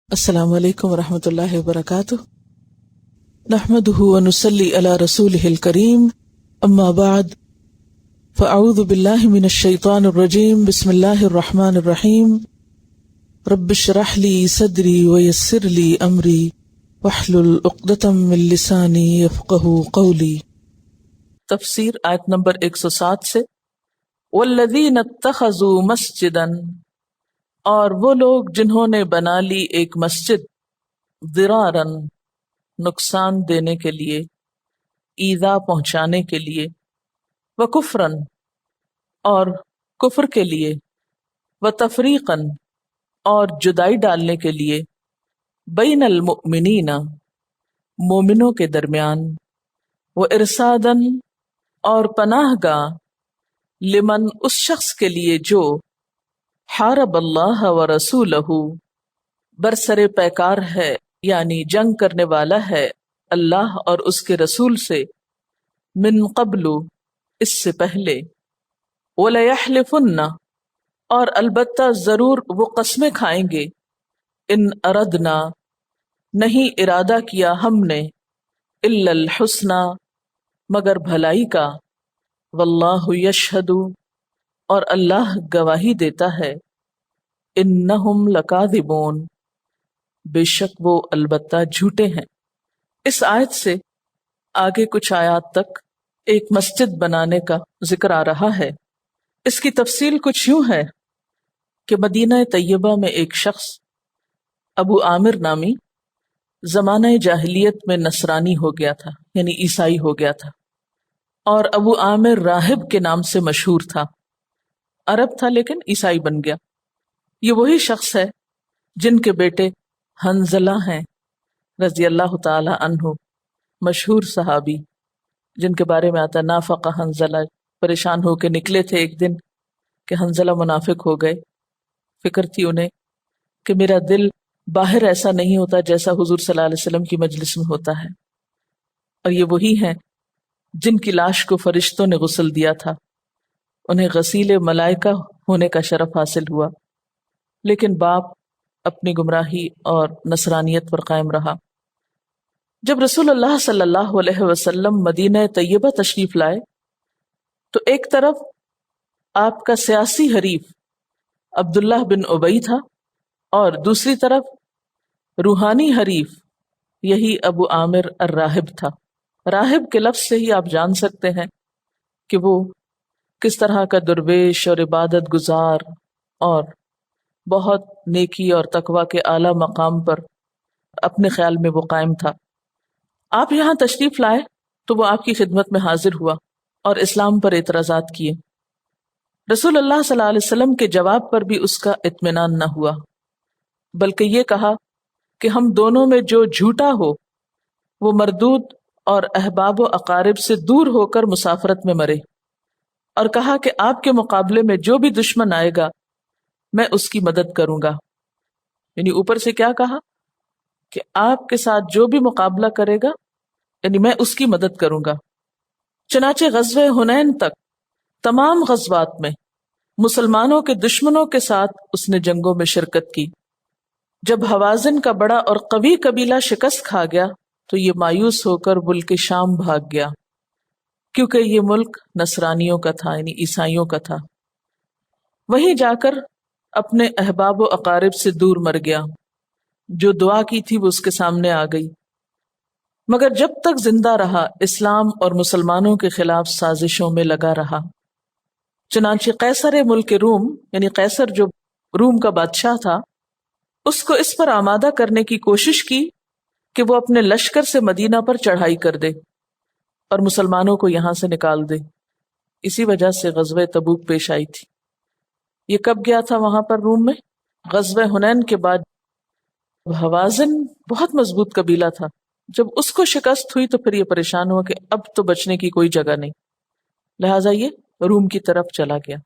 السلام علیکم ورحمۃ اللہ وبرکاتہ، نحمده ونصلی علی رسوله الکریم، اما بعد فاعوذ باللہ من الشیطان الرجیم، بسم اللہ الرحمن الرحیم، رب اشرح لی صدری ویسر لی امری واحلل عقدۃ من لسانی یفقهوا قولی۔ تفسیر آیت نمبر 107 سے، والذین اتخذوا مسجدا، اور وہ لوگ جنہوں نے بنا لی ایک مسجد، ضرارن نقصان دینے کے لیے، ایذا پہنچانے کے لیے، وکفرن اور کفر کے لیے، وتفریقن اور جدائی ڈالنے کے لیے، بین المؤمنین مومنوں کے درمیان، وارصادن اور پناہ گاہ، لمن اس شخص کے لیے جو حارب اللہ ورسولہ برسر پیکار ہے، یعنی جنگ کرنے والا ہے اللہ اور اس کے رسول سے، من قبل اس سے پہلے، وَلَيَحْلِفُنَّ اور البتہ ضرور وہ قسمیں کھائیں گے، ان اردنا نہیں ارادہ کیا ہم نے، الا الحسنى مگر بھلائی کا، واللہ یشہد اور اللہ گواہی دیتا ہے، انہم لکاذبون بے شک وہ البتہ جھوٹے ہیں۔ اس آیت سے آگے کچھ آیات تک ایک مسجد بنانے کا ذکر آ رہا ہے۔ اس کی تفصیل کچھ یوں ہے کہ مدینہ طیبہ میں ایک شخص ابو عامر نامی زمانہ جاہلیت میں نصرانی ہو گیا تھا، یعنی عیسائی ہو گیا تھا، اور ابو عامر راہب کے نام سے مشہور تھا، عرب تھا لیکن عیسائی بن گیا۔ یہ وہی شخص ہے جن کے بیٹے حنظلہ ہیں رضی اللہ تعالی عنہ، مشہور صحابی جن کے بارے میں آتا نافق حنظلہ، پریشان ہو کے نکلے تھے ایک دن کہ حنظلہ منافق ہو گئے۔ فکر تھی انہیں کہ میرا دل باہر ایسا نہیں ہوتا جیسا حضور صلی اللہ علیہ وسلم کی مجلس میں ہوتا ہے، اور یہ وہی ہیں جن کی لاش کو فرشتوں نے غسل دیا تھا، انہیں غسیل ملائکہ ہونے کا شرف حاصل ہوا، لیکن باپ اپنی گمراہی اور نصرانیت پر قائم رہا۔ جب رسول اللہ صلی اللہ علیہ وسلم مدینہ طیبہ تشریف لائے تو ایک طرف آپ کا سیاسی حریف عبداللہ بن ابی تھا، اور دوسری طرف روحانی حریف یہی ابو عامر الراہب تھا۔ راہب کے لفظ سے ہی آپ جان سکتے ہیں کہ وہ کس طرح کا درویش اور عبادت گزار اور بہت نیکی اور تقوی کے اعلیٰ مقام پر اپنے خیال میں وہ قائم تھا۔ آپ یہاں تشریف لائے تو وہ آپ کی خدمت میں حاضر ہوا اور اسلام پر اعتراضات کیے۔ رسول اللہ صلی اللہ علیہ وسلم کے جواب پر بھی اس کا اطمینان نہ ہوا، بلکہ یہ کہا کہ ہم دونوں میں جو جھوٹا ہو وہ مردود اور احباب و اقارب سے دور ہو کر مسافرت میں مرے، اور کہا کہ آپ کے مقابلے میں جو بھی دشمن آئے گا میں اس کی مدد کروں گا۔ یعنی اوپر سے کیا کہا کہ آپ کے ساتھ جو بھی مقابلہ کرے گا یعنی میں اس کی مدد کروں گا۔ چنانچہ غزوہ حنین تک تمام غزوات میں مسلمانوں کے دشمنوں کے ساتھ اس نے جنگوں میں شرکت کی۔ جب حوازن کا بڑا اور قوی قبیلہ شکست کھا گیا تو یہ مایوس ہو کر ملک شام بھاگ گیا، کیونکہ یہ ملک نصرانیوں کا تھا، یعنی عیسائیوں کا تھا۔ وہیں جا کر اپنے احباب و اقارب سے دور مر گیا، جو دعا کی تھی وہ اس کے سامنے آ گئی، مگر جب تک زندہ رہا اسلام اور مسلمانوں کے خلاف سازشوں میں لگا رہا۔ چنانچہ قیصر ملک روم، یعنی قیصر جو روم کا بادشاہ تھا، اس کو اس پر آمادہ کرنے کی کوشش کی کہ وہ اپنے لشکر سے مدینہ پر چڑھائی کر دے اور مسلمانوں کو یہاں سے نکال دے۔ اسی وجہ سے غزوہ تبوک پیش آئی تھی۔ یہ کب گیا تھا وہاں پر روم میں؟ غزوہ حنین کے بعد۔ حوازن بہت مضبوط قبیلہ تھا، جب اس کو شکست ہوئی تو پھر یہ پریشان ہوا کہ اب تو بچنے کی کوئی جگہ نہیں، لہٰذا یہ روم کی طرف چلا گیا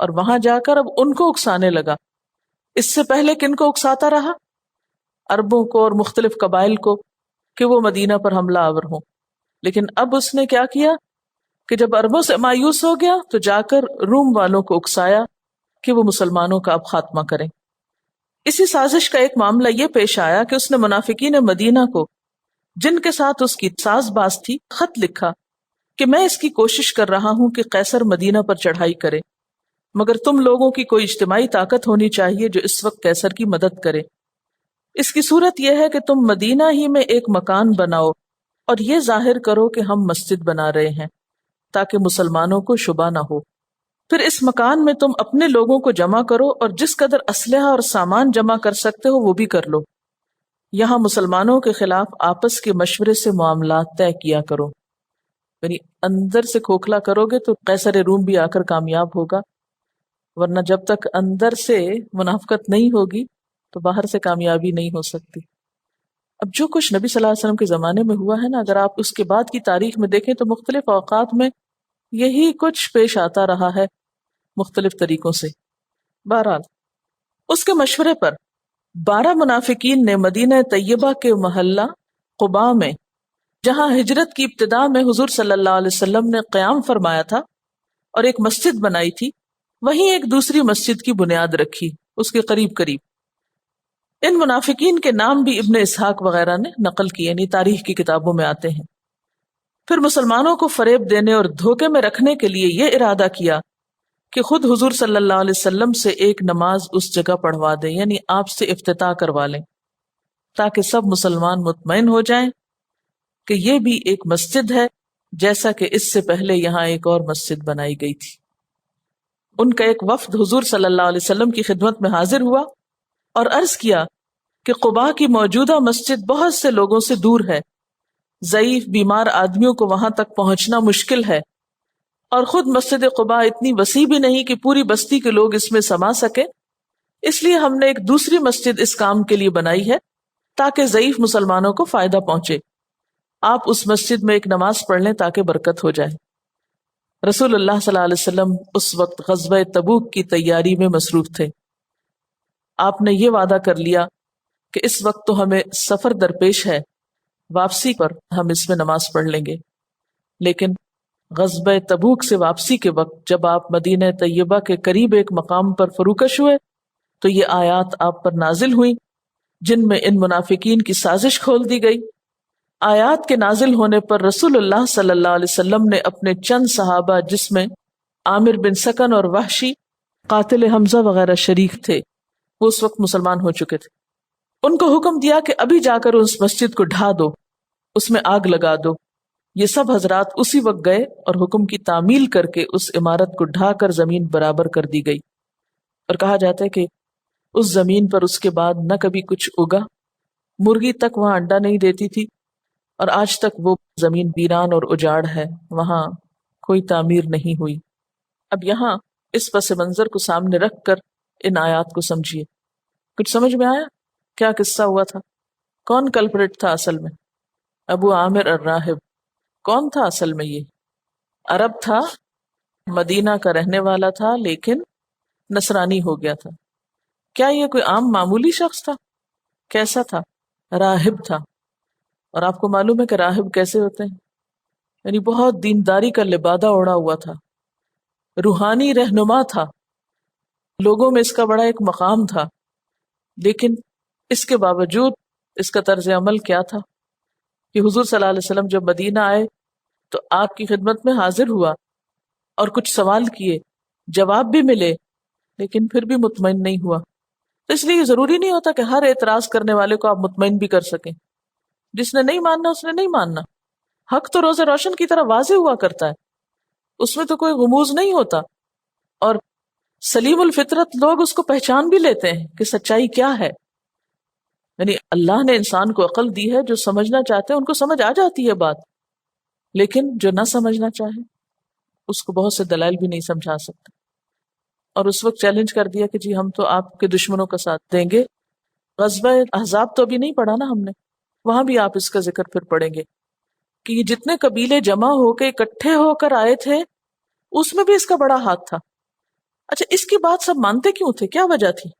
اور وہاں جا کر اب ان کو اکسانے لگا۔ اس سے پہلے کن کو اکساتا رہا؟ عربوں کو اور مختلف قبائل کو کہ وہ مدینہ پر حملہ آور ہوں، لیکن اب اس نے کیا کیا کہ جب عربوں سے مایوس ہو گیا تو جا کر روم والوں کو اکسایا کہ وہ مسلمانوں کا اب خاتمہ کریں۔ اسی سازش کا ایک معاملہ یہ پیش آیا کہ اس نے منافقین مدینہ کو، جن کے ساتھ اس کی ساز باز تھی، خط لکھا کہ میں اس کی کوشش کر رہا ہوں کہ قیصر مدینہ پر چڑھائی کرے، مگر تم لوگوں کی کوئی اجتماعی طاقت ہونی چاہیے جو اس وقت قیصر کی مدد کرے۔ اس کی صورت یہ ہے کہ تم مدینہ ہی میں ایک مکان بناؤ اور یہ ظاہر کرو کہ ہم مسجد بنا رہے ہیں تاکہ مسلمانوں کو شبہ نہ ہو۔ پھر اس مکان میں تم اپنے لوگوں کو جمع کرو اور جس قدر اسلحہ اور سامان جمع کر سکتے ہو وہ بھی کر لو۔ یہاں مسلمانوں کے خلاف آپس کے مشورے سے معاملات طے کیا کرو، یعنی اندر سے کھوکھلا کرو گے تو قیصر روم بھی آ کر کامیاب ہوگا، ورنہ جب تک اندر سے منافقت نہیں ہوگی تو باہر سے کامیابی نہیں ہو سکتی۔ اب جو کچھ نبی صلی اللہ علیہ وسلم کے زمانے میں ہوا ہے نا، اگر آپ اس کے بعد کی تاریخ میں دیکھیں تو مختلف اوقات میں یہی کچھ پیش آتا رہا ہے مختلف طریقوں سے۔ بہرحال اس کے مشورے پر 12 منافقین نے مدینہ طیبہ کے محلہ قباء میں، جہاں ہجرت کی ابتدا میں حضور صلی اللہ علیہ وسلم نے قیام فرمایا تھا اور ایک مسجد بنائی تھی، وہیں ایک دوسری مسجد کی بنیاد رکھی اس کے قریب قریب۔ ان منافقین کے نام بھی ابن اسحاق وغیرہ نے نقل کیے، یعنی تاریخ کی کتابوں میں آتے ہیں۔ پھر مسلمانوں کو فریب دینے اور دھوکے میں رکھنے کے لیے یہ ارادہ کیا کہ خود حضور صلی اللہ علیہ وسلم سے ایک نماز اس جگہ پڑھوا دیں، یعنی آپ سے افتتاح کروا لیں، تاکہ سب مسلمان مطمئن ہو جائیں کہ یہ بھی ایک مسجد ہے، جیسا کہ اس سے پہلے یہاں ایک اور مسجد بنائی گئی تھی۔ ان کا ایک وفد حضور صلی اللہ علیہ وسلم کی خدمت میں حاضر ہوا اور عرض کیا کہ قباء کی موجودہ مسجد بہت سے لوگوں سے دور ہے، ضعیف بیمار آدمیوں کو وہاں تک پہنچنا مشکل ہے، اور خود مسجد قباء اتنی وسیع بھی نہیں کہ پوری بستی کے لوگ اس میں سما سکے، اس لیے ہم نے ایک دوسری مسجد اس کام کے لیے بنائی ہے تاکہ ضعیف مسلمانوں کو فائدہ پہنچے۔ آپ اس مسجد میں ایک نماز پڑھ لیں تاکہ برکت ہو جائے۔ رسول اللہ صلی اللہ علیہ وسلم اس وقت غزوہ تبوک کی تیاری میں مصروف تھے۔ آپ نے یہ وعدہ کر لیا کہ اس وقت تو ہمیں سفر درپیش ہے، واپسی پر ہم اس میں نماز پڑھ لیں گے، لیکن غزوہ تبوک سے واپسی کے وقت جب آپ مدینہ طیبہ کے قریب ایک مقام پر فروکش ہوئے تو یہ آیات آپ پر نازل ہوئیں جن میں ان منافقین کی سازش کھول دی گئی۔ آیات کے نازل ہونے پر رسول اللہ صلی اللہ علیہ وسلم نے اپنے چند صحابہ، جس میں عامر بن سکن اور وحشی قاتل حمزہ وغیرہ شریک تھے، وہ اس وقت مسلمان ہو چکے تھے، ان کو حکم دیا کہ ابھی جا کر اس مسجد کو ڈھا دو، اس میں آگ لگا دو۔ یہ سب حضرات اسی وقت گئے اور حکم کی تعمیل کر کے اس عمارت کو ڈھا کر زمین برابر کر دی گئی، اور کہا جاتا ہے کہ اس زمین پر اس کے بعد نہ کبھی کچھ اگا، مرغی تک وہاں انڈا نہیں دیتی تھی، اور آج تک وہ زمین ویران اور اجاڑ ہے، وہاں کوئی تعمیر نہیں ہوئی۔ اب یہاں اس پس منظر کو سامنے رکھ کر ان آیات کو سمجھیے۔ کچھ سمجھ میں آیا کیا قصہ ہوا تھا؟ کون کلپریٹ تھا اصل میں؟ ابو عامر الراہب۔ کون تھا اصل میں؟ یہ عرب تھا، مدینہ کا رہنے والا تھا، لیکن نصرانی ہو گیا تھا۔ کیا یہ کوئی عام معمولی شخص تھا؟ کیسا تھا؟ راہب تھا۔ اور آپ کو معلوم ہے کہ راہب کیسے ہوتے ہیں؟ یعنی بہت دینداری کا لبادہ اوڑھا ہوا تھا، روحانی رہنما تھا، لوگوں میں اس کا بڑا ایک مقام تھا، لیکن اس کے باوجود اس کا طرز عمل کیا تھا کہ حضور صلی اللہ علیہ وسلم جب مدینہ آئے تو آپ کی خدمت میں حاضر ہوا اور کچھ سوال کیے، جواب بھی ملے، لیکن پھر بھی مطمئن نہیں ہوا۔ تو اس لیے یہ ضروری نہیں ہوتا کہ ہر اعتراض کرنے والے کو آپ مطمئن بھی کر سکیں۔ جس نے نہیں ماننا اس نے نہیں ماننا، حق تو روز روشن کی طرح واضح ہوا کرتا ہے، اس میں تو کوئی غموض نہیں ہوتا، اور سلیم الفطرت لوگ اس کو پہچان بھی لیتے ہیں کہ سچائی کیا ہے۔ یعنی اللہ نے انسان کو عقل دی ہے، جو سمجھنا چاہتے ہیں ان کو سمجھ آ جاتی ہے بات، لیکن جو نہ سمجھنا چاہے اس کو بہت سے دلائل بھی نہیں سمجھا سکتے۔ اور اس وقت چیلنج کر دیا کہ جی ہم تو آپ کے دشمنوں کا ساتھ دیں گے۔ غزوہ احزاب تو ابھی نہیں پڑھا نا ہم نے، وہاں بھی آپ اس کا ذکر پھر پڑھیں گے کہ یہ جتنے قبیلے جمع ہو کے اکٹھے ہو کر آئے تھے اس میں بھی اس کا بڑا ہاتھ تھا۔ اچھا، اس کی بات سب مانتے کیوں تھے؟ کیا وجہ تھی؟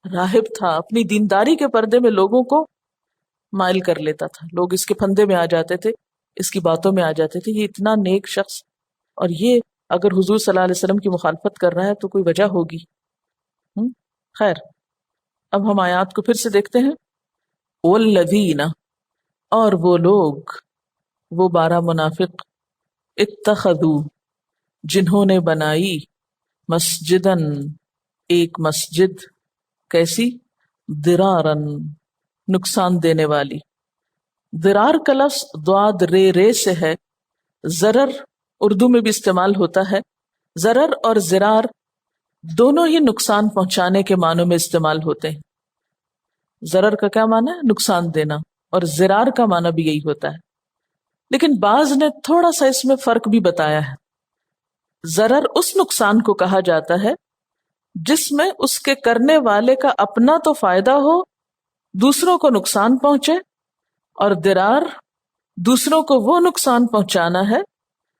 راہب تھا، اپنی دینداری کے پردے میں لوگوں کو مائل کر لیتا تھا، لوگ اس کے پھندے میں آ جاتے تھے، اس کی باتوں میں آ جاتے تھے۔ یہ اتنا نیک شخص، اور یہ اگر حضور صلی اللہ علیہ وسلم کی مخالفت کر رہا ہے تو کوئی وجہ ہوگی۔ خیر، اب ہم آیات کو پھر سے دیکھتے ہیں. والذین، اور وہ لوگ، وہ 12 منافق، اتخذوا، جنہوں نے بنائی، مسجدن، ایک مسجد، کیسی؟ درارن، نقصان دینے والی. درار کا لفظ ضاد رے رے سے ہے. ضرر اردو میں بھی استعمال ہوتا ہے. ضرر اور ضرار دونوں ہی نقصان پہنچانے کے معنوں میں استعمال ہوتے ہیں. ضرر کا کیا معنی ہے؟ نقصان دینا. اور ضرار کا معنی بھی یہی ہوتا ہے. لیکن بعض نے تھوڑا سا اس میں فرق بھی بتایا ہے. ضرر اس نقصان کو کہا جاتا ہے جس میں اس کے کرنے والے کا اپنا تو فائدہ ہو، دوسروں کو نقصان پہنچے. اور ضرار دوسروں کو وہ نقصان پہنچانا ہے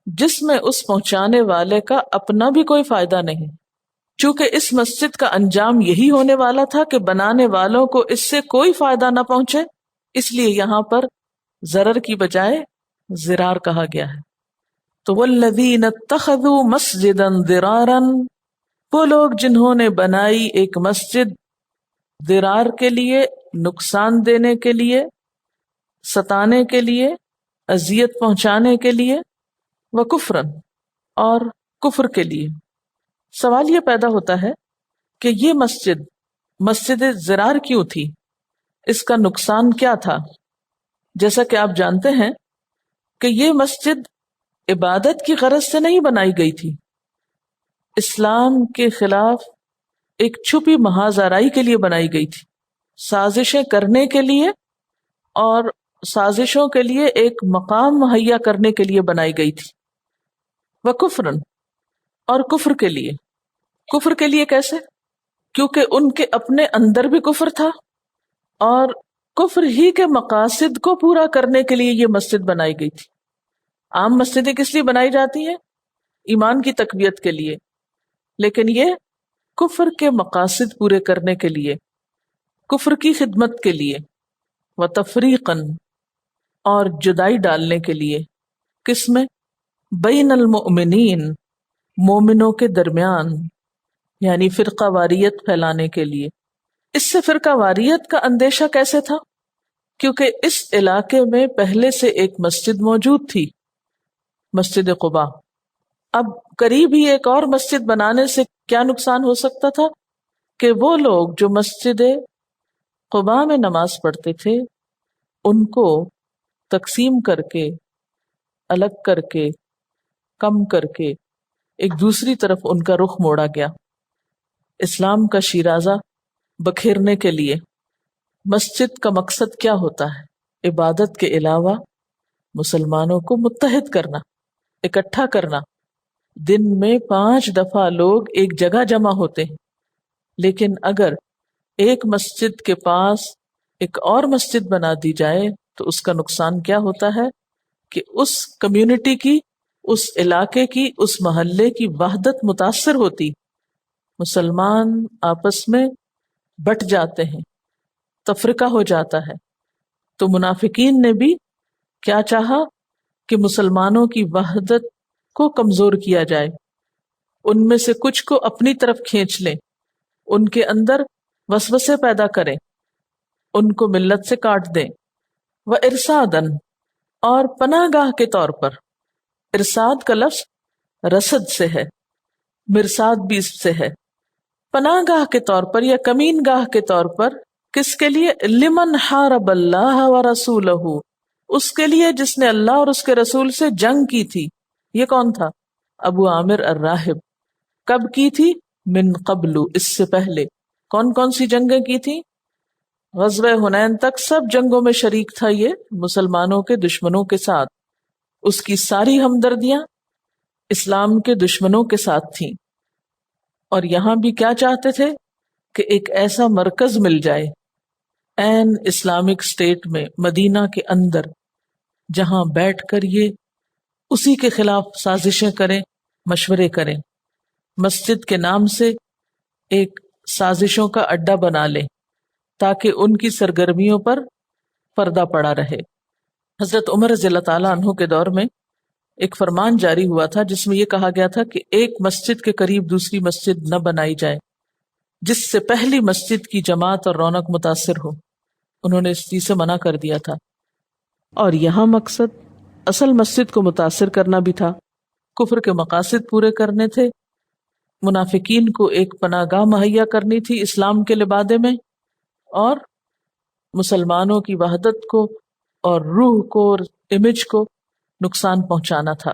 جس میں اس پہنچانے والے کا اپنا بھی کوئی فائدہ نہیں. چونکہ اس مسجد کا انجام یہی ہونے والا تھا کہ بنانے والوں کو اس سے کوئی فائدہ نہ پہنچے، اس لیے یہاں پر ضرر کی بجائے ضرار کہا گیا ہے. تو والذین اتخذوا مسجدا ضرارا، وہ لوگ جنہوں نے بنائی ایک مسجد ضرار کے لیے، نقصان دینے کے لیے، ستانے کے لیے، اذیت پہنچانے کے لیے، وکفرن، اور کفر کے لیے. سوال یہ پیدا ہوتا ہے کہ یہ مسجد ضرار کیوں تھی؟ اس کا نقصان کیا تھا؟ جیسا کہ آپ جانتے ہیں کہ یہ مسجد عبادت کی غرض سے نہیں بنائی گئی تھی. اسلام کے خلاف ایک چھپی محاذ آرائی کے لیے بنائی گئی تھی، سازشیں کرنے کے لیے اور سازشوں کے لیے ایک مقام مہیا کرنے کے لیے بنائی گئی تھی. وکفرن، اور کفر کے لیے. کفر کے لیے کیسے؟ کیونکہ ان کے اپنے اندر بھی کفر تھا، اور کفر ہی کے مقاصد کو پورا کرنے کے لیے یہ مسجد بنائی گئی تھی. عام مسجدیں کس لیے بنائی جاتی ہیں؟ ایمان کی تقویت کے لیے. لیکن یہ کفر کے مقاصد پورے کرنے کے لیے، کفر کی خدمت کے لیے. وتفریقاً، اور جدائی ڈالنے کے لیے. کس میں؟ بین المؤمنین، مومنوں کے درمیان، یعنی فرقہ واریت پھیلانے کے لیے. اس سے فرقہ واریت کا اندیشہ کیسے تھا؟ کیونکہ اس علاقے میں پہلے سے ایک مسجد موجود تھی، مسجد قباء. اب قریب ہی ایک اور مسجد بنانے سے کیا نقصان ہو سکتا تھا کہ وہ لوگ جو مسجد قباء میں نماز پڑھتے تھے ان کو تقسیم کر کے، الگ کر کے، کم کر کے ایک دوسری طرف ان کا رخ موڑا گیا. اسلام کا شیرازہ بکھیرنے کے لیے. مسجد کا مقصد کیا ہوتا ہے؟ عبادت کے علاوہ مسلمانوں کو متحد کرنا، اکٹھا کرنا. دن میں 5 دفعہ لوگ ایک جگہ جمع ہوتے ہیں، لیکن اگر ایک مسجد کے پاس ایک اور مسجد بنا دی جائے تو اس کا نقصان کیا ہوتا ہے کہ اس کمیونٹی کی، اس علاقے کی، اس محلے کی وحدت متاثر ہوتی. مسلمان آپس میں بٹ جاتے ہیں، تفرقہ ہو جاتا ہے. تو منافقین نے بھی کیا چاہا کہ مسلمانوں کی وحدت کو کمزور کیا جائے، ان میں سے کچھ کو اپنی طرف کھینچ لیں، ان کے اندر وسوسے پیدا کریں، ان کو ملت سے کاٹ دیں. وَإِرْصَادًا، اور پناہ گاہ کے طور پر. ارصاد کا لفظ رصد سے ہے، مرصاد بھی اس سے ہے. پناہ گاہ کے طور پر یا کمین گاہ کے طور پر. کس کے لیے؟ لمن حارب اللہ ورسولہ، اس کے لیے جس نے اللہ اور اس کے رسول سے جنگ کی تھی. یہ کون تھا؟ ابو عامر الراہب. کب کی تھی؟ من قبل، اس سے پہلے. کون کون سی جنگیں کی تھی؟ غزوہ حنین تک سب جنگوں میں شریک تھا یہ مسلمانوں کے دشمنوں کے ساتھ. اس کی ساری ہمدردیاں اسلام کے دشمنوں کے ساتھ تھیں. اور یہاں بھی کیا چاہتے تھے کہ ایک ایسا مرکز مل جائے این اسلامک اسٹیٹ میں، مدینہ کے اندر، جہاں بیٹھ کر یہ اسی کے خلاف سازشیں کریں، مشورے کریں. مسجد کے نام سے ایک سازشوں کا اڈا بنا لیں تاکہ ان کی سرگرمیوں پر پردہ پڑا رہے. حضرت عمر رضی اللہ تعالیٰ عنہ کے دور میں ایک فرمان جاری ہوا تھا جس میں یہ کہا گیا تھا کہ ایک مسجد کے قریب دوسری مسجد نہ بنائی جائے. جس سے پہلی مسجد کی جماعت اور رونق متاثر ہو. انہوں نے اس چیز سے منع کر دیا تھا. اور یہاں مقصد اصل مسجد کو متاثر کرنا بھی تھا، کفر کے مقاصد پورے کرنے تھے، منافقین کو ایک پناہ گاہ مہیا کرنی تھی اسلام کے لبادے میں، اور مسلمانوں کی وحدت کو اور روح کو اور امیج کو نقصان پہنچانا تھا.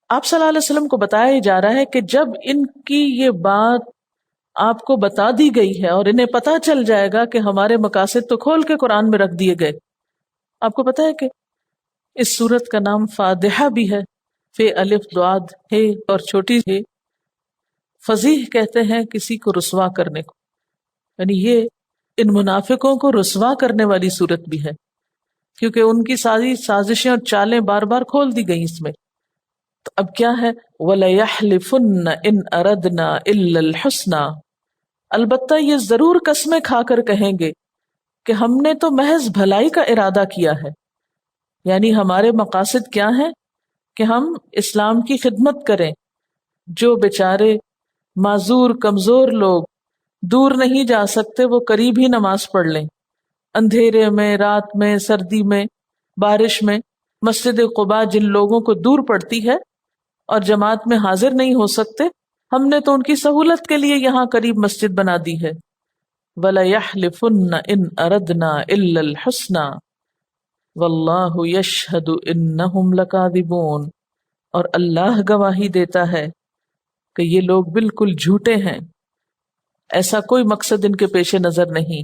آپ صلی اللہ علیہ وسلم کو بتایا جا رہا ہے کہ جب ان کی یہ بات آپ کو بتا دی گئی ہے اور انہیں پتا چل جائے گا کہ ہمارے مقاصد تو کھول کے قرآن میں رکھ دیے گئے. آپ کو پتا ہے کہ اس سورت کا نام فادحہ بھی ہے، فے الف دعاد ہے اور چھوٹی ہے. فضیح کہتے ہیں کسی کو رسوا کرنے کو، یعنی یہ ان منافقوں کو رسوا کرنے والی سورت بھی ہے، کیونکہ ان کی ساری سازشیں اور چالیں بار بار کھول دی گئی اس میں. تو اب کیا ہے؟ وَلَيَحْلِفُنَّ إِنْ أَرَدْنَا إِلَّا الْحُسْنَى، البتہ یہ ضرور قسمیں کھا کر کہیں گے کہ ہم نے تو محض بھلائی کا ارادہ کیا ہے. یعنی ہمارے مقاصد کیا ہیں؟ کہ ہم اسلام کی خدمت کریں، جو بیچارے معذور کمزور لوگ دور نہیں جا سکتے وہ قریب ہی نماز پڑھ لیں، اندھیرے میں، رات میں، سردی میں، بارش میں. مسجد قباء جن لوگوں کو دور پڑتی ہے اور جماعت میں حاضر نہیں ہو سکتے، ہم نے تو ان کی سہولت کے لیے یہاں قریب مسجد بنا دی ہے. وَلَيَحْلِفُنَّ إِنْ أَرَدْنَا إِلَّا الْحُسْنَى وَاللَّهُ يَشْهَدُ إِنَّهُمْ لَكَاذِبُونَ، اور اللہ گواہی دیتا ہے کہ یہ لوگ بالکل جھوٹے ہیں، ایسا کوئی مقصد ان کے پیش نظر نہیں،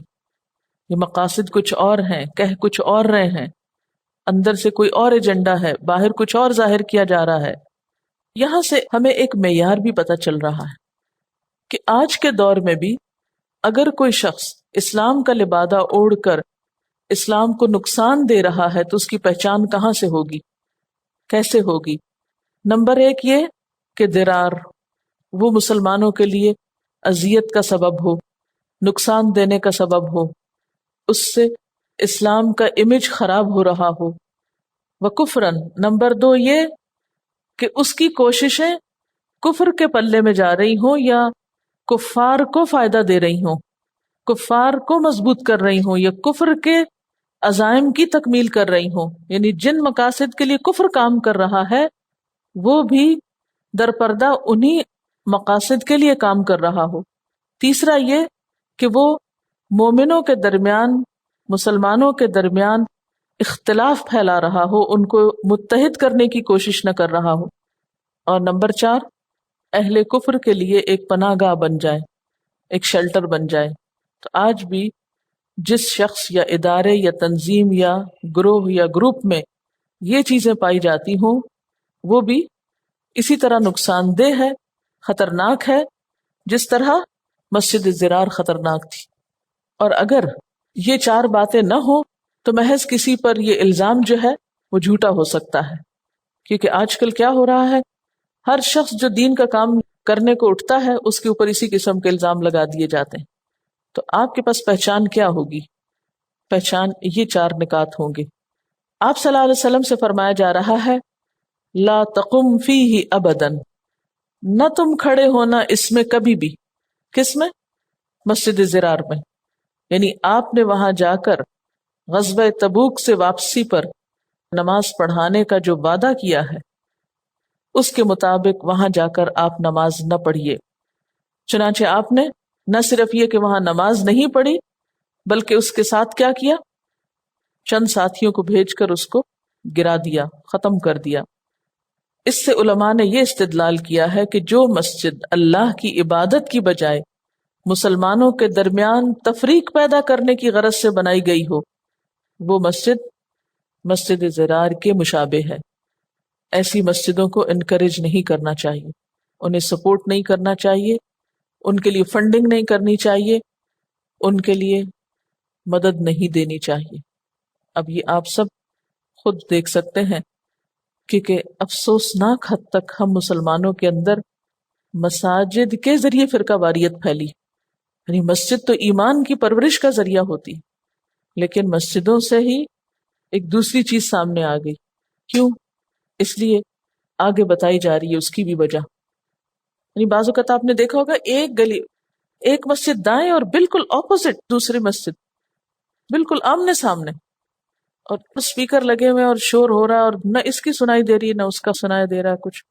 یہ مقاصد کچھ اور ہیں، کہہ کچھ اور رہے ہیں، اندر سے کوئی اور ایجنڈا ہے، باہر کچھ اور ظاہر کیا جا رہا ہے. یہاں سے ہمیں ایک معیار بھی پتہ چل رہا ہے کہ آج کے دور میں بھی اگر کوئی شخص اسلام کا لبادہ اوڑھ کر اسلام کو نقصان دے رہا ہے تو اس کی پہچان کہاں سے ہوگی، کیسے ہوگی؟ نمبر ایک یہ کہ درار، وہ مسلمانوں کے لیے اذیت کا سبب ہو، نقصان دینے کا سبب ہو، اس سے اسلام کا امیج خراب ہو رہا ہو. وکفرن، نمبر دو یہ کہ اس کی کوششیں کفر کے پلے میں جا رہی ہوں یا کفار کو فائدہ دے رہی ہوں، کفار کو مضبوط کر رہی ہوں یا کفر کے عزائم کی تکمیل کر رہی ہوں. یعنی جن مقاصد کے لیے کفر کام کر رہا ہے وہ بھی درپردہ انہی مقاصد کے لیے کام کر رہا ہو. تیسرا یہ کہ وہ مومنوں کے درمیان، مسلمانوں کے درمیان اختلاف پھیلا رہا ہو، ان کو متحد کرنے کی کوشش نہ کر رہا ہو. اور نمبر چار، اہل کفر کے لیے ایک پناہ گاہ بن جائے، ایک شیلٹر بن جائے. تو آج بھی جس شخص یا ادارے یا تنظیم یا گروہ یا گروپ میں یہ چیزیں پائی جاتی ہوں وہ بھی اسی طرح نقصان دہ ہے، خطرناک ہے، جس طرح مسجد زرار خطرناک تھی. اور اگر یہ چار باتیں نہ ہوں تو محض کسی پر یہ الزام جو ہے وہ جھوٹا ہو سکتا ہے. کیونکہ آج کل کیا ہو رہا ہے، ہر شخص جو دین کا کام کرنے کو اٹھتا ہے اس کے اوپر اسی قسم کے الزام لگا دیے جاتے ہیں. تو آپ کے پاس پہچان کیا ہوگی؟ پہچان یہ چار نکات ہوں گے. آپ صلی اللہ علیہ وسلم سے فرمایا جا رہا ہے لا تقم فیہ ابدا، نہ تم کھڑے ہونا اس میں کبھی بھی. کس میں؟ مسجد زرار میں. یعنی آپ نے وہاں جا کر غزوہ تبوک سے واپسی پر نماز پڑھانے کا جو وعدہ کیا ہے اس کے مطابق وہاں جا کر آپ نماز نہ پڑھیے. چنانچہ آپ نے نہ صرف یہ کہ وہاں نماز نہیں پڑھی بلکہ اس کے ساتھ کیا کیا؟ چند ساتھیوں کو بھیج کر اس کو گرا دیا، ختم کر دیا. اس سے علماء نے یہ استدلال کیا ہے کہ جو مسجد اللہ کی عبادت کی بجائے مسلمانوں کے درمیان تفریق پیدا کرنے کی غرض سے بنائی گئی ہو وہ مسجد زرار کے مشابہ ہے. ایسی مسجدوں کو انکریج نہیں کرنا چاہیے، انہیں سپورٹ نہیں کرنا چاہیے، ان کے لیے فنڈنگ نہیں کرنی چاہیے، ان کے لیے مدد نہیں دینی چاہیے. اب یہ آپ سب خود دیکھ سکتے ہیں کیونکہ افسوسناک حد تک ہم مسلمانوں کے اندر مساجد کے ذریعے فرقہ واریت پھیلی. یعنی مسجد تو ایمان کی پرورش کا ذریعہ ہوتی لیکن مسجدوں سے ہی ایک دوسری چیز سامنے آ گئی. کیوں؟ اس لیے آگے بتائی جا رہی ہے اس کی بھی وجہ. یعنی بعض اوقات آپ نے دیکھا ہوگا ایک گلی ایک مسجد دائیں اور بالکل اپوزٹ دوسری مسجد، بالکل آمنے سامنے، اور اسپیکر لگے ہوئے اور شور ہو رہا ہے، اور نہ اس کی سنائی دے رہی ہے نہ اس کا سنائی دے رہا ہے کچھ.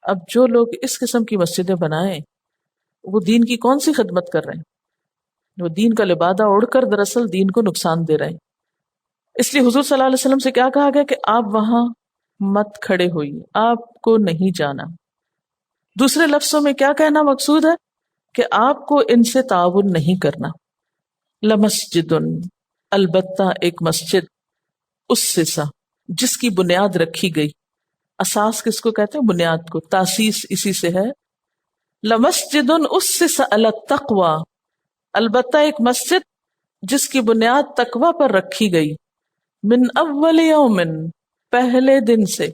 اب جو لوگ اس قسم کی مسجدیں بنائیں وہ دین کی کون سی خدمت کر رہے ہیں؟ وہ دین کا لبادہ اوڑھ کر دراصل دین کو نقصان دے رہے ہیں. اس لیے حضور صلی اللہ علیہ وسلم سے کیا کہا گیا کہ آپ وہاں مت کھڑے ہوئیے، آپ کو نہیں جانا. دوسرے لفظوں میں کیا کہنا مقصود ہے کہ آپ کو ان سے تعاون نہیں کرنا. لمسجد، البتہ ایک مسجد، اسسا، جس کی بنیاد رکھی گئی. اساس کس کو کہتے ہیں؟ بنیاد کو. تاسیس اسی سے ہے. لمسجد اسس علی التقوی، البتہ ایک مسجد جس کی بنیاد تقوی پر رکھی گئی. من اول یوم، پہلے دن سے.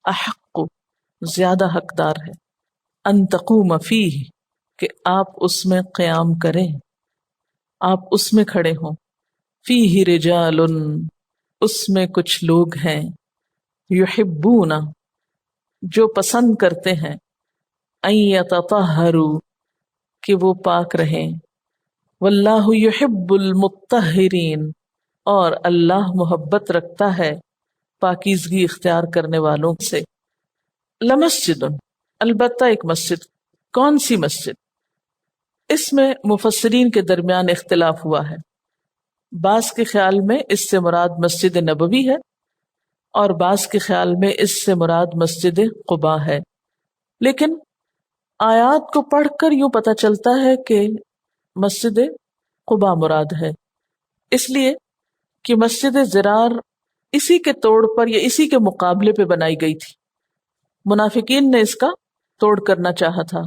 احق، زیادہ حقدار ہے. ان تقوم فیہ، کہ آپ اس میں قیام کریں، آپ اس میں کھڑے ہوں. فیہ رجال، اس میں کچھ لوگ ہیں. یحبون، جو پسند کرتے ہیں. ان یتطہروا، کہ وہ پاک رہیں. واللہ یحب المطہرین، اور اللہ محبت رکھتا ہے پاکیزگی اختیار کرنے والوں سے. لمسجد، البتہ ایک مسجد. کون سی مسجد؟ اس میں مفسرین کے درمیان اختلاف ہوا ہے. بعض کے خیال میں اس سے مراد مسجد نبوی ہے، اور بعض کے خیال میں اس سے مراد مسجد قباء ہے. لیکن آیات کو پڑھ کر یوں پتہ چلتا ہے کہ مسجد قباء مراد ہے، اس لیے کہ مسجد ضرار اسی کے توڑ پر یا اسی کے مقابلے پہ بنائی گئی تھی. منافقین نے اس کا توڑ کرنا چاہا تھا،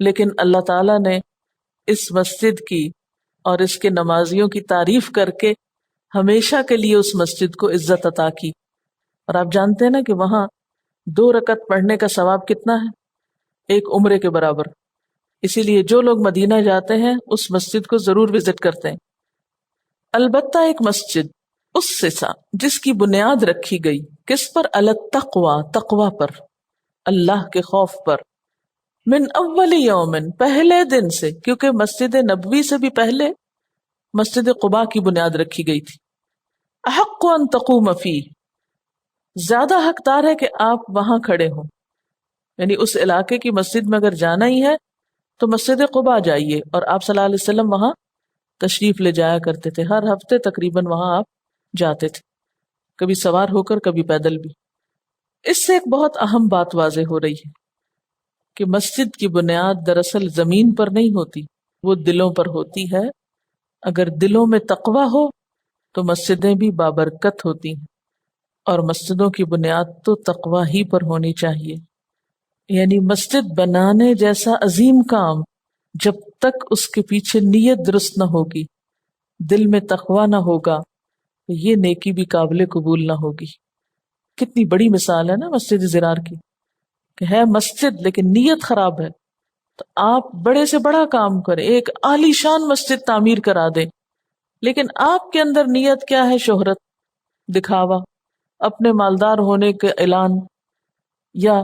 لیکن اللہ تعالیٰ نے اس مسجد کی اور اس کے نمازیوں کی تعریف کر کے ہمیشہ کے لیے اس مسجد کو عزت عطا کی. اور آپ جانتے ہیں نا کہ وہاں 2 رکعت پڑھنے کا ثواب کتنا ہے؟ ایک عمرے کے برابر. اسی لیے جو لوگ مدینہ جاتے ہیں اس مسجد کو ضرور وزٹ کرتے ہیں. البتہ ایک مسجد، اسسا، جس کی بنیاد رکھی گئی. کس پر؟ علی التقوی، تقوی پر، اللہ کے خوف پر. من اول یوم، پہلے دن سے، کیونکہ مسجد نبوی سے بھی پہلے مسجد قباء کی بنیاد رکھی گئی تھی. احق ان تقوم فیہ، زیادہ حقدار ہے کہ آپ وہاں کھڑے ہوں. یعنی اس علاقے کی مسجد میں اگر جانا ہی ہے تو مسجد قباء جائیے. اور آپ صلی اللہ علیہ وسلم وہاں تشریف لے جایا کرتے تھے، ہر ہفتے تقریباً وہاں آپ جاتے تھے، کبھی سوار ہو کر کبھی پیدل بھی. اس سے ایک بہت اہم بات واضح ہو رہی ہے کہ مسجد کی بنیاد دراصل زمین پر نہیں ہوتی، وہ دلوں پر ہوتی ہے. اگر دلوں میں تقوی ہو تو مسجدیں بھی بابرکت ہوتی ہیں، اور مسجدوں کی بنیاد تو تقوی ہی پر ہونی چاہیے. یعنی مسجد بنانے جیسا عظیم کام جب تک اس کے پیچھے نیت درست نہ ہوگی، دل میں تقوی نہ ہوگا، تو یہ نیکی بھی قابل قبول نہ ہوگی. کتنی بڑی مثال ہے نا مسجد ضرار کی، کہ ہے مسجد لیکن نیت خراب ہے. تو آپ بڑے سے بڑا کام کریں، ایک عالی شان مسجد تعمیر کرا دیں، لیکن آپ کے اندر نیت کیا ہے؟ شہرت، دکھاوا، اپنے مالدار ہونے کا اعلان، یا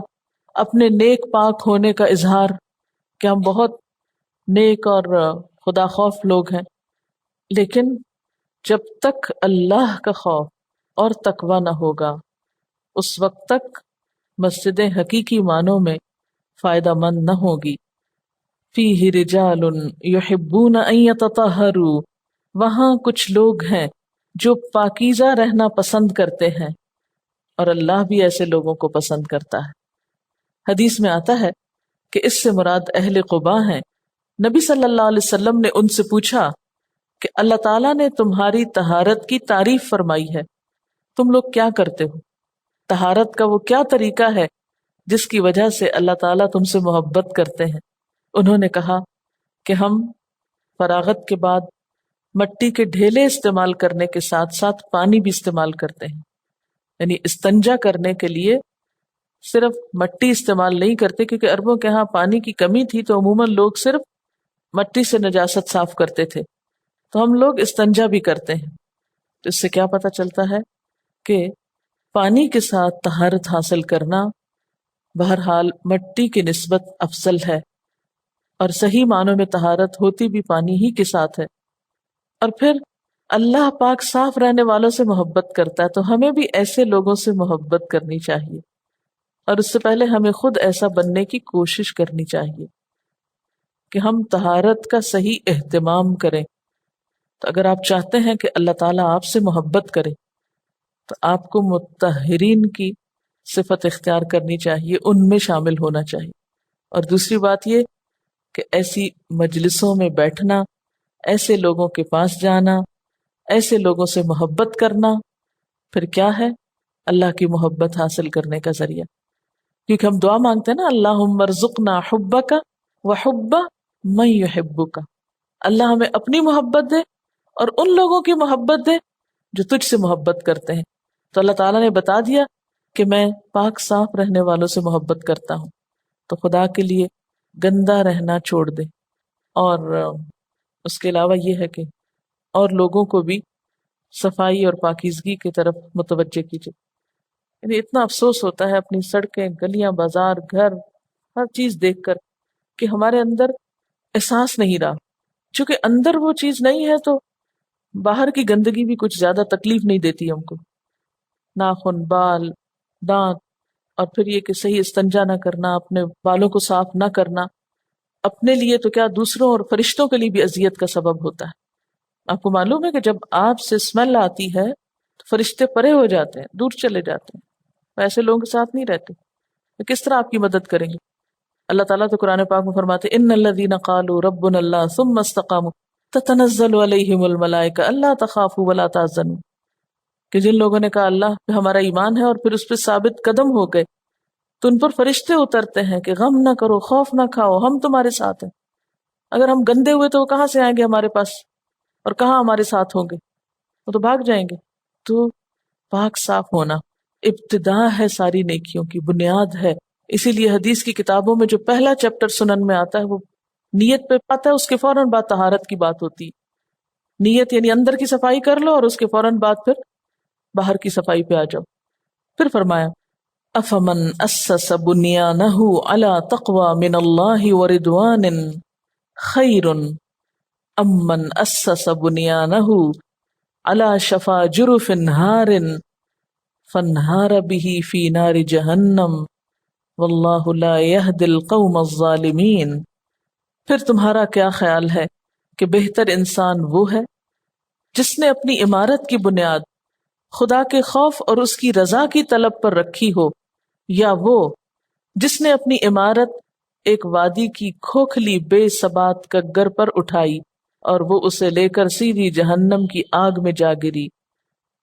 اپنے نیک پاک ہونے کا اظہار کہ ہم بہت نیک اور خدا خوف لوگ ہیں. لیکن جب تک اللہ کا خوف اور تقوی نہ ہوگا اس وقت تک مسجدیں حقیقی معنوں میں فائدہ مند نہ ہوگی. فیہ رجال یحبون ان یتطہروا، وہاں کچھ لوگ ہیں جو پاکیزہ رہنا پسند کرتے ہیں، اور اللہ بھی ایسے لوگوں کو پسند کرتا ہے. حدیث میں آتا ہے کہ اس سے مراد اہل قباء ہیں. نبی صلی اللہ علیہ وسلم نے ان سے پوچھا کہ اللہ تعالیٰ نے تمہاری طہارت کی تعریف فرمائی ہے، تم لوگ کیا کرتے ہو؟ طہارت کا وہ کیا طریقہ ہے جس کی وجہ سے اللہ تعالیٰ تم سے محبت کرتے ہیں؟ انہوں نے کہا کہ ہم فراغت کے بعد مٹی کے ڈھیلے استعمال کرنے کے ساتھ ساتھ پانی بھی استعمال کرتے ہیں. یعنی استنجا کرنے کے لیے صرف مٹی استعمال نہیں کرتے، کیونکہ عربوں کے ہاں پانی کی کمی تھی تو عموماً لوگ صرف مٹی سے نجاست صاف کرتے تھے. تو ہم لوگ استنجا بھی کرتے ہیں. تو اس سے کیا پتہ چلتا ہے کہ پانی کے ساتھ طہارت حاصل کرنا بہرحال مٹی کی نسبت افضل ہے. اور صحیح معنوں میں طہارت ہوتی بھی پانی ہی کے ساتھ ہے۔ اور پھر اللہ پاک صاف رہنے والوں سے محبت کرتا ہے، تو ہمیں بھی ایسے لوگوں سے محبت کرنی چاہیے، اور اس سے پہلے ہمیں خود ایسا بننے کی کوشش کرنی چاہیے کہ ہم طہارت کا صحیح اہتمام کریں۔ تو اگر آپ چاہتے ہیں کہ اللہ تعالیٰ آپ سے محبت کرے تو آپ کو مطہرین کی صفت اختیار کرنی چاہیے، ان میں شامل ہونا چاہیے۔ اور دوسری بات یہ کہ ایسی مجلسوں میں بیٹھنا، ایسے لوگوں کے پاس جانا، ایسے لوگوں سے محبت کرنا، پھر کیا ہے؟ اللہ کی محبت حاصل کرنے کا ذریعہ۔ کیونکہ ہم دعا مانگتے ہیں نا، اللہم ارزقنا حبک وحب من یحبک، اللہ ہمیں اپنی محبت دے اور ان لوگوں کی محبت دے جو تجھ سے محبت کرتے ہیں۔ تو اللہ تعالیٰ نے بتا دیا کہ میں پاک صاف رہنے والوں سے محبت کرتا ہوں، تو خدا کے لیے گندا رہنا چھوڑ دے۔ اور اس کے علاوہ یہ ہے کہ اور لوگوں کو بھی صفائی اور پاکیزگی کی طرف متوجہ کیجیے۔ یعنی اتنا افسوس ہوتا ہے اپنی سڑکیں، گلیاں، بازار، گھر، ہر چیز دیکھ کر کہ ہمارے اندر احساس نہیں رہا۔ چونکہ اندر وہ چیز نہیں ہے تو باہر کی گندگی بھی کچھ زیادہ تکلیف نہیں دیتی ہم کو۔ ناخن، بال، دانت، اور پھر یہ کہ صحیح استنجا نہ کرنا، اپنے بالوں کو صاف نہ کرنا، اپنے لیے تو کیا دوسروں اور فرشتوں کے لیے بھی اذیت کا سبب ہوتا ہے۔ آپ کو معلوم ہے کہ جب آپ سے اسمیل آتی ہے تو فرشتے پرے ہو جاتے ہیں، دور چلے جاتے ہیں، ایسے لوگوں کے ساتھ نہیں رہتے۔ تو کس طرح آپ کی مدد کریں گے؟ اللہ تعالیٰ تو قرآن پاک میں فرماتے ہیں ان الذین قالوا ربنا اللہ ثم استقاموا تتنزل علیہم الملائکہ الا تخافوا ولا تحزنوا، کہ جن لوگوں نے کہا اللہ پہ ہمارا ایمان ہے اور پھر اس پہ ثابت قدم ہو گئے تو ان پر فرشتے اترتے ہیں کہ غم نہ کرو، خوف نہ کھاؤ، ہم تمہارے ساتھ ہیں۔ اگر ہم گندے ہوئے تو وہ کہاں سے آئیں گے ہمارے پاس، اور کہاں ہمارے ساتھ ہوں گے؟ وہ تو بھاگ جائیں گے۔ تو پاک صاف ہونا ابتدا ہے ساری نیکیوں کی، بنیاد ہے۔ اسی لیے حدیث کی کتابوں میں جو پہلا چیپٹر سنن میں آتا ہے وہ نیت پہ آتا ہے، اس کے فوراً بعد طہارت کی بات ہوتی ہے۔ نیت یعنی اندر کی صفائی کر لو اور اس کے فوراً بعد پھر باہر کی صفائی پہ آ جاؤ۔ پھر فرمایا افمن اسس بنیانہ علی تقوی من اللہ ورضوان خیر ام من اسس بنیانہ علی شفا جرف ہار فانہار به فی نار جہنم واللہ لا یہدی القوم الظالمین۔ پھر تمہارا کیا خیال ہے کہ بہتر انسان وہ ہے جس نے اپنی عمارت کی بنیاد خدا کے خوف اور اس کی رضا کی طلب پر رکھی ہو، یا وہ جس نے اپنی عمارت ایک وادی کی کھوکھلی بے ثبات گگر پر اٹھائی اور وہ اسے لے کر سیدھی جہنم کی آگ میں جا گری۔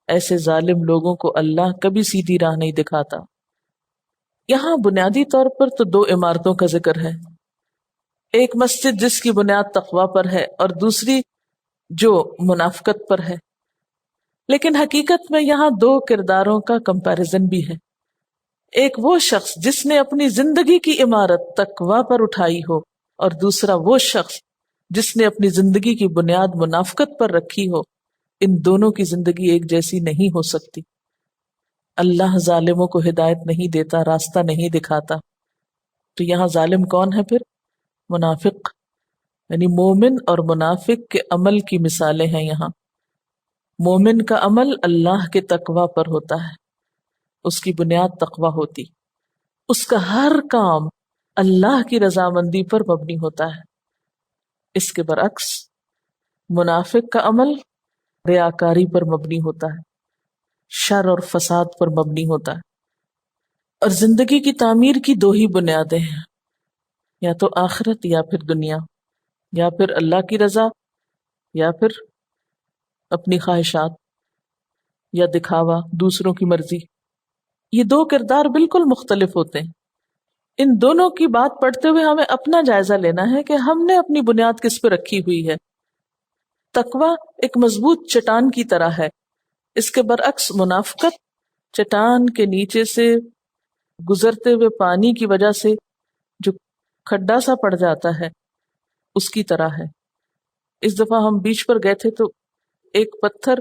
ایسے ظالم لوگوں کو اللہ کبھی سیدھی راہ نہیں دکھاتا۔ یہاں بنیادی طور پر تو دو عمارتوں کا ذکر ہے، ایک مسجد جس کی بنیاد تقوی پر ہے اور دوسری جو منافقت پر ہے۔ لیکن حقیقت میں یہاں دو کرداروں کا کمپیرزن بھی ہے۔ ایک وہ شخص جس نے اپنی زندگی کی عمارت تقوی پر اٹھائی ہو، اور دوسرا وہ شخص جس نے اپنی زندگی کی بنیاد منافقت پر رکھی ہو۔ ان دونوں کی زندگی ایک جیسی نہیں ہو سکتی۔ اللہ ظالموں کو ہدایت نہیں دیتا، راستہ نہیں دکھاتا۔ تو یہاں ظالم کون ہے پھر؟ منافق، یعنی مومن اور منافق کے عمل کی مثالیں ہیں یہاں۔ مومن کا عمل اللہ کے تقوی پر ہوتا ہے، اس کی بنیاد تقوی ہوتی، اس کا ہر کام اللہ کی رضامندی پر مبنی ہوتا ہے۔ اس کے برعکس منافق کا عمل ریاکاری پر مبنی ہوتا ہے، شر اور فساد پر مبنی ہوتا ہے۔ اور زندگی کی تعمیر کی دو ہی بنیادیں ہیں، یا تو آخرت یا پھر دنیا، یا پھر اللہ کی رضا یا پھر اپنی خواہشات یا دکھاوا، دوسروں کی مرضی۔ یہ دو کردار بالکل مختلف ہوتے ہیں۔ ان دونوں کی بات پڑھتے ہوئے ہمیں اپنا جائزہ لینا ہے کہ ہم نے اپنی بنیاد کس پہ رکھی ہوئی ہے۔ تقوی ایک مضبوط چٹان کی طرح ہے، اس کے برعکس منافقت چٹان کے نیچے سے گزرتے ہوئے پانی کی وجہ سے جو کھڈا سا پڑ جاتا ہے اس کی طرح ہے۔ اس دفعہ ہم بیچ پر گئے تھے تو ایک پتھر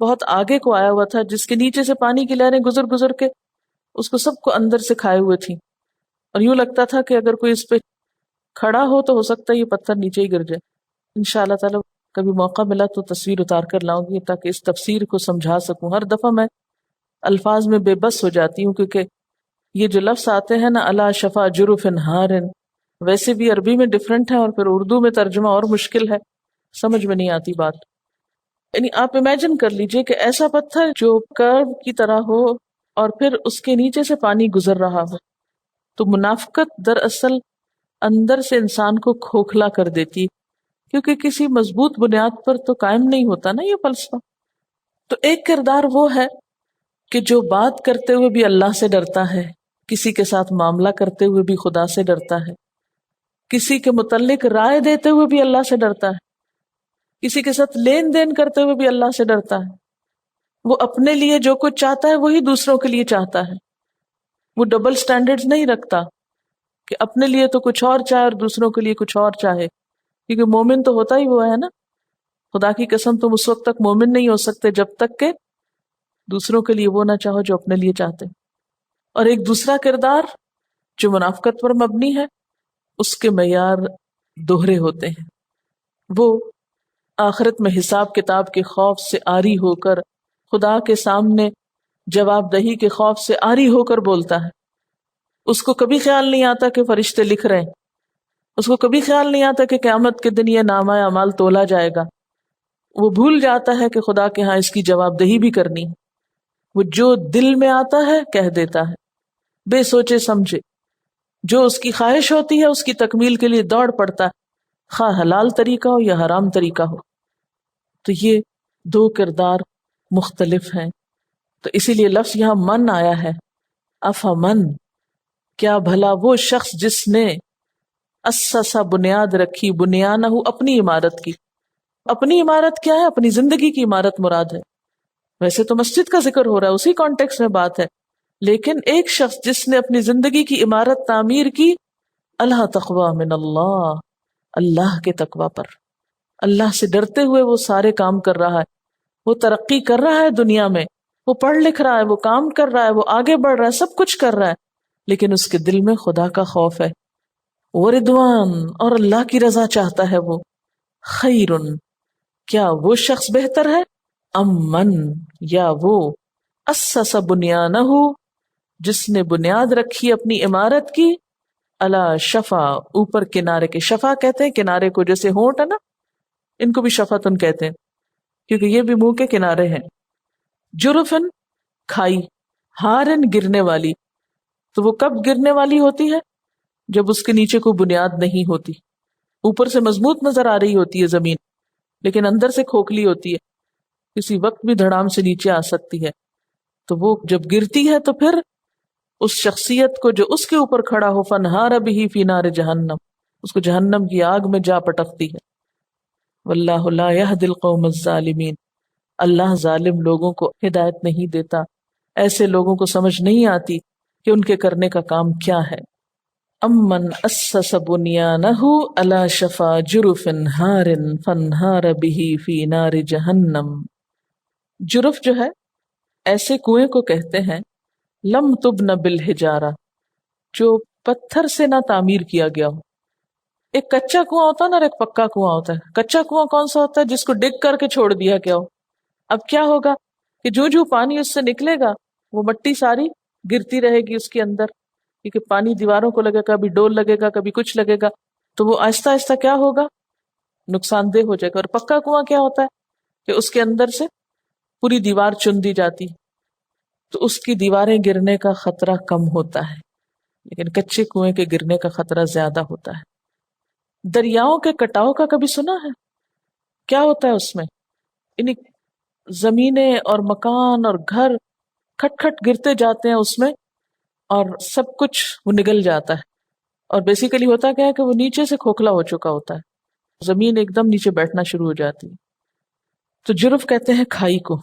بہت آگے کو آیا ہوا تھا جس کے نیچے سے پانی کی لہریں گزر گزر کے اس کو سب کو اندر سے کھائے ہوئے تھیں، اور یوں لگتا تھا کہ اگر کوئی اس پہ کھڑا ہو تو ہو سکتا ہے یہ پتھر نیچے ہی گر جائے. انشاءاللہ تعالی کبھی موقع ملا تو تصویر اتار کر لاؤں گی تاکہ اس تفسیر کو سمجھا سکوں. ہر دفعہ میں الفاظ میں بے بس ہو جاتی ہوں کیونکہ یہ جو لفظ آتے ہیں نا الا شفا جرف ہار، ویسے بھی عربی میں ڈفرینٹ ہے اور پھر اردو میں ترجمہ اور مشکل ہے، سمجھ میں نہیں آتی بات. یعنی آپ امیجن کر لیجئے کہ ایسا پتھر جو کرو کی طرح ہو اور پھر اس کے نیچے سے پانی گزر رہا ہو. تو منافقت دراصل اندر سے انسان کو کھوکھلا کر دیتی کیونکہ کسی مضبوط بنیاد پر تو قائم نہیں ہوتا نا یہ فلسفہ. تو ایک کردار وہ ہے کہ جو بات کرتے ہوئے بھی اللہ سے ڈرتا ہے، کسی کے ساتھ معاملہ کرتے ہوئے بھی خدا سے ڈرتا ہے، کسی کے متعلق رائے دیتے ہوئے بھی اللہ سے ڈرتا ہے، کسی کے ساتھ لین دین کرتے ہوئے بھی اللہ سے ڈرتا ہے. وہ اپنے لیے جو کچھ چاہتا ہے وہی دوسروں کے لیے چاہتا ہے. وہ ڈبل سٹینڈرڈز نہیں رکھتا کہ اپنے لیے تو کچھ اور چاہے اور دوسروں کے لیے کچھ اور چاہے، کیونکہ مومن تو ہوتا ہی وہ ہے نا. خدا کی قسم تم اس وقت تک مومن نہیں ہو سکتے جب تک کہ دوسروں کے لیے وہ نہ چاہو جو اپنے لیے چاہتے. اور ایک دوسرا کردار جو منافقت پر مبنی ہے، اس کے معیار دوہرے ہوتے ہیں. وہ آخرت میں حساب کتاب کے خوف سے عاری ہو کر، خدا کے سامنے جواب دہی کے خوف سے عاری ہو کر بولتا ہے. اس کو کبھی خیال نہیں آتا کہ فرشتے لکھ رہے ہیں، اس کو کبھی خیال نہیں آتا کہ قیامت کے دن یہ نامہ اعمال تولا جائے گا. وہ بھول جاتا ہے کہ خدا کے ہاں اس کی جواب دہی بھی کرنی ہے. وہ جو دل میں آتا ہے کہہ دیتا ہے بے سوچے سمجھے، جو اس کی خواہش ہوتی ہے اس کی تکمیل کے لیے دوڑ پڑتا ہے، خواہ حلال طریقہ ہو یا حرام طریقہ ہو. تو یہ دو کردار مختلف ہیں. تو اسی لیے لفظ یہاں من آیا ہے. افمن، کیا بھلا وہ شخص جس نے اسسا بنیاد رکھی، بنیانہ اپنی عمارت کی. اپنی عمارت کیا ہے؟ اپنی زندگی کی عمارت مراد ہے. ویسے تو مسجد کا ذکر ہو رہا ہے، اسی کانٹیکس میں بات ہے، لیکن ایک شخص جس نے اپنی زندگی کی عمارت تعمیر کی اللہ تقوی من اللہ، اللہ کے تقوی پر، اللہ سے ڈرتے ہوئے وہ سارے کام کر رہا ہے. وہ ترقی کر رہا ہے دنیا میں، وہ پڑھ لکھ رہا ہے، وہ کام کر رہا ہے، وہ آگے بڑھ رہا ہے، سب کچھ کر رہا ہے، لیکن اس کے دل میں خدا کا خوف ہے. وردوان، اور اللہ کی رضا چاہتا ہے. وہ خیرن، کیا وہ شخص بہتر ہے؟ امن، یا وہ اسس بنیانہ، جس نے بنیاد رکھی اپنی عمارت کی الا شفا، اوپر کنارے کے. شفا کہتے ہیں کنارے کو، جیسے ہونٹ ہے نا، ان کو بھی شفتن کہتے ہیں کیونکہ یہ بھی منہ کے کنارے ہیں. جرفن، کھائی. ہارن، گرنے والی. تو وہ کب گرنے والی ہوتی ہے؟ جب اس کے نیچے کوئی بنیاد نہیں ہوتی. اوپر سے مضبوط نظر آ رہی ہوتی ہے زمین، لیکن اندر سے کھوکھلی ہوتی ہے، کسی وقت بھی دھڑام سے نیچے آ سکتی ہے. تو وہ جب گرتی ہے تو پھر اس شخصیت کو جو اس کے اوپر کھڑا ہو فنہار بہ فی نار جہنم، اس کو جہنم کی آگ میں جا پٹکتی ہے. واللہ لا یہدی القوم الظالمین، اللہ ظالم لوگوں کو ہدایت نہیں دیتا، ایسے لوگوں کو سمجھ نہیں آتی کہ ان کے کرنے کا کام کیا ہے. امن اسس بنیانہ علی شفا جرف ہار فانہار بہ فی نار جہنم. جرف جو ہے ایسے کنویں کو کہتے ہیں لم تبن بالحجارہ، جو پتھر سے نہ تعمیر کیا گیا ہو. ایک کچا کنواں ہوتا ہے نا اور ایک پکا کنواں ہوتا ہے. کچا کنواں کون سا ہوتا ہے؟ جس کو ڈگ کر کے چھوڑ دیا گیا ہو. اب کیا ہوگا کہ جو جو پانی اس سے نکلے گا وہ مٹی ساری گرتی رہے گی اس کے اندر، کیونکہ پانی دیواروں کو لگے گا، کبھی ڈول لگے گا، کبھی کچھ لگے گا، تو وہ آہستہ آہستہ کیا ہوگا؟ نقصان دہ ہو جائے گا. اور پکا کنواں کیا ہوتا ہے کہ اس کے اندر سے پوری دیوار چن دی جاتی، تو اس کی دیواریں گرنے کا خطرہ کم ہوتا ہے، لیکن کچے کنویں کے گرنے کا خطرہ زیادہ ہوتا ہے. دریاؤں کے کٹاؤ کا کبھی سنا ہے؟ کیا ہوتا ہے اس میں؟ یعنی زمینیں اور مکان اور گھر کھٹ کھٹ گرتے جاتے ہیں اس میں، اور سب کچھ وہ نگل جاتا ہے. اور بیسیکلی ہوتا کیا ہے کہ وہ نیچے سے کھوکھلا ہو چکا ہوتا ہے، زمین ایک دم نیچے بیٹھنا شروع ہو جاتی ہے. تو جرف کہتے ہیں کھائی کو.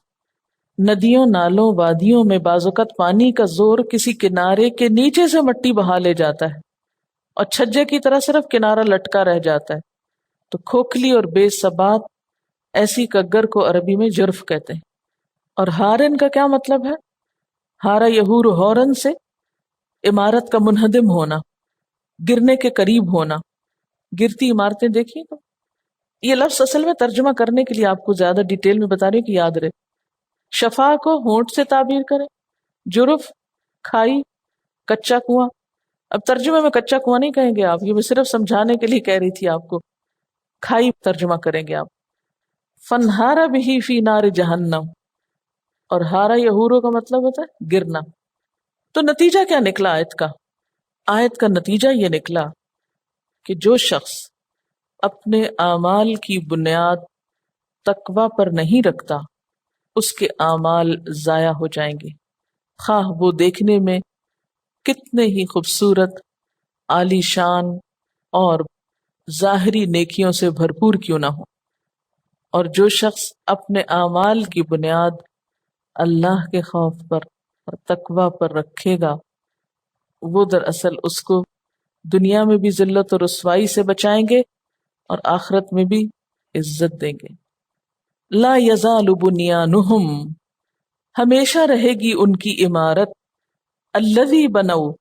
ندیوں، نالوں، وادیوں میں بعض اوقات پانی کا زور کسی کنارے کے نیچے سے مٹی بہا لے جاتا ہے اور چھجے کی طرح صرف کنارہ لٹکا رہ جاتا ہے. تو کھوکھلی اور بے ثبات ایسی کگر کو عربی میں جرف کہتے ہیں. اور ہارن کا کیا مطلب ہے؟ ہارا یہور ہورن سے عمارت کا منہدم ہونا، گرنے کے قریب ہونا. گرتی عمارتیں دیکھی تو یہ لفظ اصل میں ترجمہ کرنے کے لیے آپ کو زیادہ ڈیٹیل میں بتا رہی ہوں کہ یاد رہے. شفا کو ہونٹ سے تعبیر کرے، جرف کھائی، کچا کنواں. اب ترجمے میں کچا کنواں نہیں کہیں گے آپ، یہ میں صرف سمجھانے کے لیے کہہ رہی تھی آپ کو. کھائی ترجمہ کریں گے آپ. فنہارا بھی فی نار جہنم، اور ہارا یہورو کا مطلب ہوتا ہے گرنا. تو نتیجہ کیا نکلا آیت کا؟ آیت کا نتیجہ یہ نکلا کہ جو شخص اپنے اعمال کی بنیاد تقوی پر نہیں رکھتا اس کے اعمال ضائع ہو جائیں گے، خواہ وہ دیکھنے میں کتنے ہی خوبصورت، عالی شان اور ظاہری نیکیوں سے بھرپور کیوں نہ ہو. اور جو شخص اپنے اعمال کی بنیاد اللہ کے خوف پر اور تقوی پر رکھے گا، وہ دراصل اس کو دنیا میں بھی ذلت اور رسوائی سے بچائیں گے اور آخرت میں بھی عزت دیں گے. لا یزال بنیانہم، ہمیشہ رہے گی ان کی عمارت، الذی بنوا،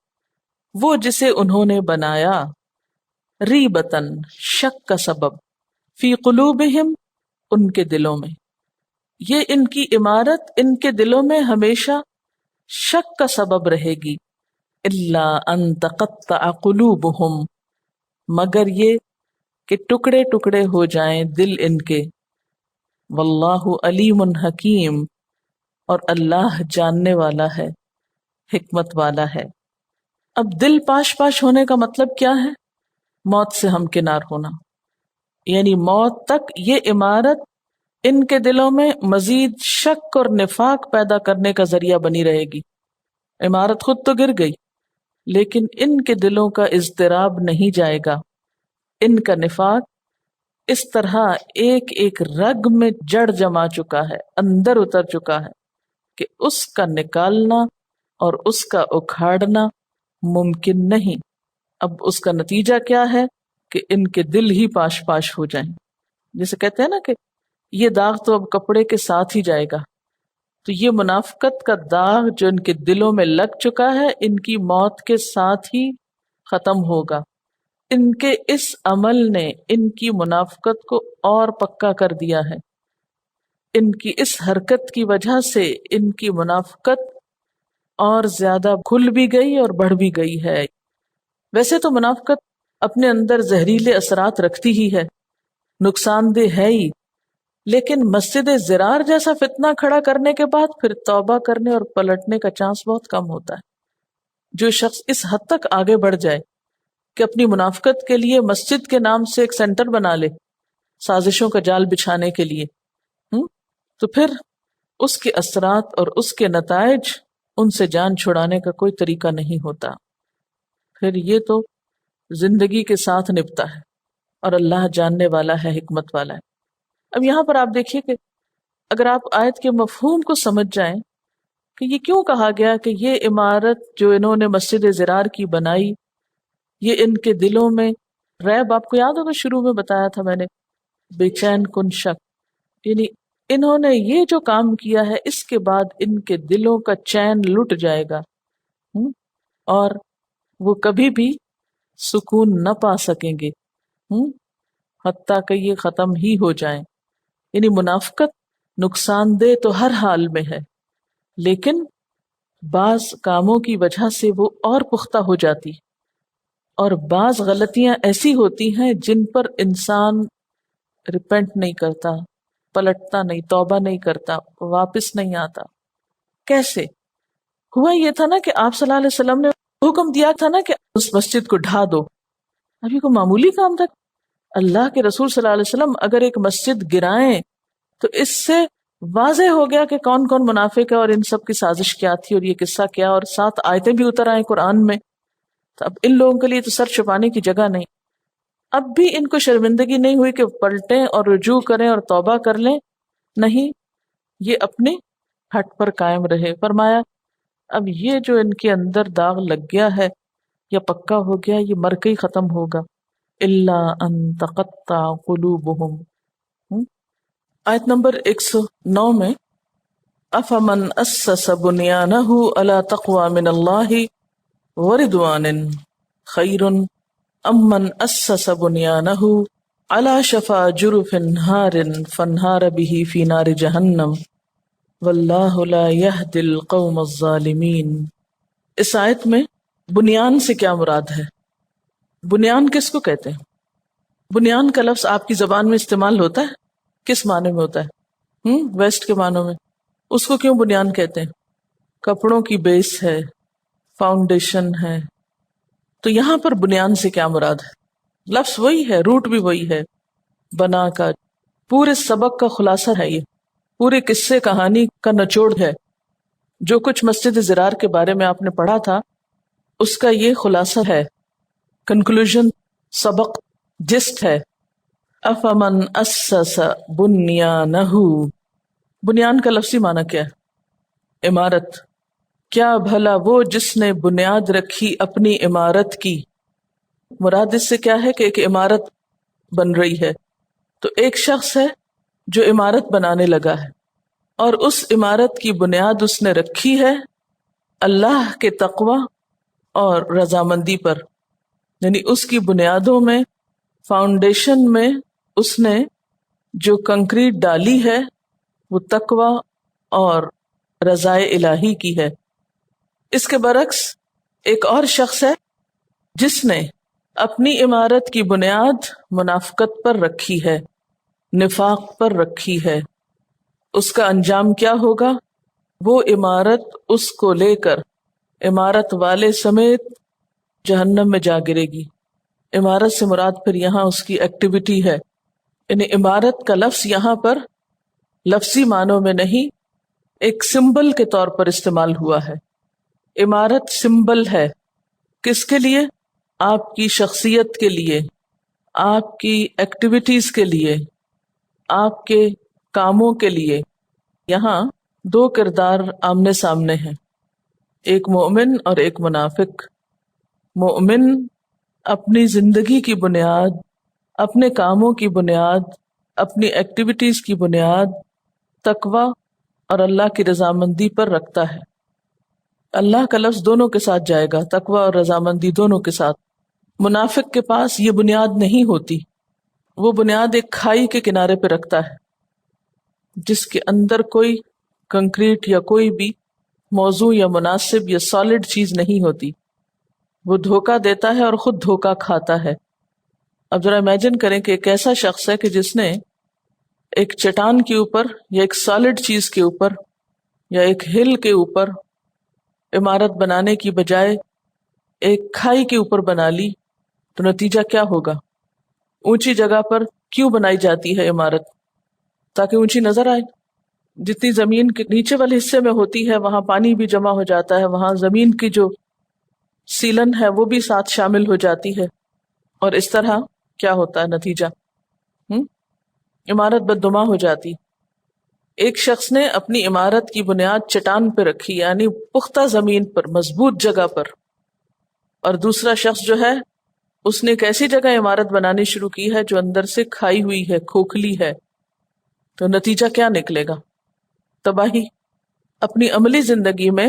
وہ جسے انہوں نے بنایا، ریبتن، شک کا سبب، فی قلوبہم، ان کے دلوں میں. یہ ان کی عمارت ان کے دلوں میں ہمیشہ شک کا سبب رہے گی. الا ان تقطع قلوبہم، مگر یہ کہ ٹکڑے ٹکڑے ہو جائیں دل ان کے. واللہ علیم حکیم، اور اللہ جاننے والا ہے، حکمت والا ہے. اب دل پاش پاش ہونے کا مطلب کیا ہے؟ موت سے ہمکنار ہونا، یعنی موت تک یہ عمارت ان کے دلوں میں مزید شک اور نفاق پیدا کرنے کا ذریعہ بنی رہے گی. عمارت خود تو گر گئی لیکن ان کے دلوں کا اضطراب نہیں جائے گا. ان کا نفاق اس طرح ایک ایک رگ میں جڑ جما چکا ہے، اندر اتر چکا ہے کہ اس کا نکالنا اور اس کا اکھاڑنا ممکن نہیں. اب اس کا نتیجہ کیا ہے کہ ان کے دل ہی پاش پاش ہو جائیں. جسے کہتے ہیں نا کہ یہ داغ تو اب کپڑے کے ساتھ ہی جائے گا. تو یہ منافقت کا داغ جو ان کے دلوں میں لگ چکا ہے، ان کی موت کے ساتھ ہی ختم ہوگا. ان کے اس عمل نے ان کی منافقت کو اور پکا کر دیا ہے. ان کی اس حرکت کی وجہ سے ان کی منافقت اور زیادہ کھل بھی گئی اور بڑھ بھی گئی ہے. ویسے تو منافقت اپنے اندر زہریلے اثرات رکھتی ہی ہے، نقصان دہ ہے ہی، لیکن مسجد زرار جیسا فتنہ کھڑا کرنے کے بعد پھر توبہ کرنے اور پلٹنے کا چانس بہت کم ہوتا ہے. جو شخص اس حد تک آگے بڑھ جائے کہ اپنی منافقت کے لیے مسجد کے نام سے ایک سینٹر بنا لے سازشوں کا جال بچھانے کے لیے، تو پھر اس کے اثرات اور اس کے نتائج ان سے جان چھڑانے کا کوئی طریقہ نہیں ہوتا. پھر یہ تو زندگی کے ساتھ نپتا ہے اور اللہ جاننے والا ہے، حکمت والا ہے. اب یہاں پر آپ دیکھیے کہ اگر آپ آیت کے مفہوم کو سمجھ جائیں کہ یہ کیوں کہا گیا کہ یہ عمارت جو انہوں نے مسجد زرار کی بنائی، یہ ان کے دلوں میں ریب، آپ کو یاد ہوگا شروع میں بتایا تھا میں نے، بے چین کن شک، یعنی انہوں نے یہ جو کام کیا ہے اس کے بعد ان کے دلوں کا چین لٹ جائے گا اور وہ کبھی بھی سکون نہ پا سکیں گے حتیٰ کہ یہ ختم ہی ہو جائیں. یعنی منافقت نقصان دہ تو ہر حال میں ہے، لیکن بعض کاموں کی وجہ سے وہ اور پختہ ہو جاتی، اور بعض غلطیاں ایسی ہوتی ہیں جن پر انسان ریپینٹ نہیں کرتا، پلٹتا نہیں، توبہ نہیں کرتا، واپس نہیں آتا. کیسے ہوا؟ یہ تھا نا کہ آپ صلی اللہ علیہ وسلم نے حکم دیا تھا نا کہ اس مسجد کو ڈھا دو. ابھی کو معمولی کام تھا. اللہ کے رسول صلی اللہ علیہ وسلم اگر ایک مسجد گرائیں تو اس سے واضح ہو گیا کہ کون کون منافق ہے اور ان سب کی سازش کیا تھی اور یہ قصہ کیا، اور 7 آیتیں بھی اتر آئیں قرآن میں. تو اب ان لوگوں کے لیے تو سر چھپانے کی جگہ نہیں. اب بھی ان کو شرمندگی نہیں ہوئی کہ پلٹیں اور رجوع کریں اور توبہ کر لیں، نہیں، یہ اپنے ہٹ پر قائم رہے. فرمایا اب یہ جو ان کے اندر داغ لگ گیا ہے یا پکا ہو گیا، یہ مر کے ہی ختم ہوگا. الا ان تقطع قلوبہم. آیت نمبر 109 میں افمن اسس بنیانہ علی تقوی من اللہ ورضوان خیر امن اسس بنیانہ علی شفا جرف ہار فانہار به فی نار جہنم واللہ لا یہدی القوم الظالمین۔ اس آیت میں بنیان سے کیا مراد ہے؟ بنیان کس کو کہتے ہیں؟ بنیان کا لفظ آپ کی زبان میں استعمال ہوتا ہے؟ کس معنی میں ہوتا ہے؟ ویسٹ کے معنوں میں۔ اس کو کیوں بنیان کہتے ہیں؟ کپڑوں کی بیس ہے، فاؤنڈیشن ہے۔ تو یہاں پر بنیان سے کیا مراد ہے؟ لفظ وہی ہے، روٹ بھی وہی ہے، بنا کا۔ پورے سبق کا خلاصہ ہے یہ، پورے قصے کہانی کا نچوڑ ہے۔ جو کچھ مسجد زرار کے بارے میں آپ نے پڑھا تھا اس کا یہ خلاصہ ہے، کنکلوژن، سبق، جسٹ ہے۔ افمن اسس بنیانہ، بنیان کا لفظی معنی کیا ہے؟ عمارت۔ کیا بھلا وہ جس نے بنیاد رکھی اپنی عمارت کی، مراد اس سے کیا ہے کہ ایک عمارت بن رہی ہے، تو ایک شخص ہے جو عمارت بنانے لگا ہے اور اس عمارت کی بنیاد اس نے رکھی ہے اللہ کے تقوی اور رضامندی پر، یعنی اس کی بنیادوں میں، فاؤنڈیشن میں اس نے جو کنکریٹ ڈالی ہے وہ تقوی اور رضائے الہی کی ہے۔ اس کے برعکس ایک اور شخص ہے جس نے اپنی عمارت کی بنیاد منافقت پر رکھی ہے، نفاق پر رکھی ہے۔ اس کا انجام کیا ہوگا؟ وہ عمارت اس کو لے کر عمارت والے سمیت جہنم میں جا گرے گی۔ عمارت سے مراد پھر یہاں اس کی ایکٹیویٹی ہے، یعنی عمارت کا لفظ یہاں پر لفظی معنوں میں نہیں، ایک سمبل کے طور پر استعمال ہوا ہے۔ عمارت سمبل ہے، کس کے لیے؟ آپ کی شخصیت کے لیے، آپ کی ایکٹیویٹیز کے لیے، آپ کے کاموں کے لیے۔ یہاں دو کردار آمنے سامنے ہیں، ایک مومن اور ایک منافق۔ مومن اپنی زندگی کی بنیاد، اپنے کاموں کی بنیاد، اپنی ایکٹیویٹیز کی بنیاد تقوی اور اللہ کی رضامندی پر رکھتا ہے۔ اللہ کا لفظ دونوں کے ساتھ جائے گا، تقوی اور رضامندی دونوں کے ساتھ۔ منافق کے پاس یہ بنیاد نہیں ہوتی، وہ بنیاد ایک کھائی کے کنارے پہ رکھتا ہے جس کے اندر کوئی کنکریٹ یا کوئی بھی موضوع یا مناسب یا سالڈ چیز نہیں ہوتی۔ وہ دھوکہ دیتا ہے اور خود دھوکہ کھاتا ہے۔ اب ذرا امیجن کریں کہ ایک ایسا شخص ہے کہ جس نے ایک چٹان کے اوپر یا ایک سالڈ چیز کے اوپر یا ایک ہل کے اوپر عمارت بنانے کی بجائے ایک کھائی کے اوپر بنا لی، تو نتیجہ کیا ہوگا؟ اونچی جگہ پر کیوں بنائی جاتی ہے عمارت؟ تاکہ اونچی نظر آئے۔ جتنی زمین کے نیچے والے حصے میں ہوتی ہے وہاں پانی بھی جمع ہو جاتا ہے، وہاں زمین کی جو سیلن ہے وہ بھی ساتھ شامل ہو جاتی ہے، اور اس طرح کیا ہوتا ہے نتیجہ؟ عمارت بدنما ہو جاتی۔ ایک شخص نے اپنی عمارت کی بنیاد چٹان پہ رکھی، یعنی پختہ زمین پر، مضبوط جگہ پر، اور دوسرا شخص جو ہے اس نے ایک ایسی جگہ عمارت بنانی شروع کی ہے جو اندر سے کھائی ہوئی ہے، کھوکھلی ہے، تو نتیجہ کیا نکلے گا؟ تباہی۔ اپنی عملی زندگی میں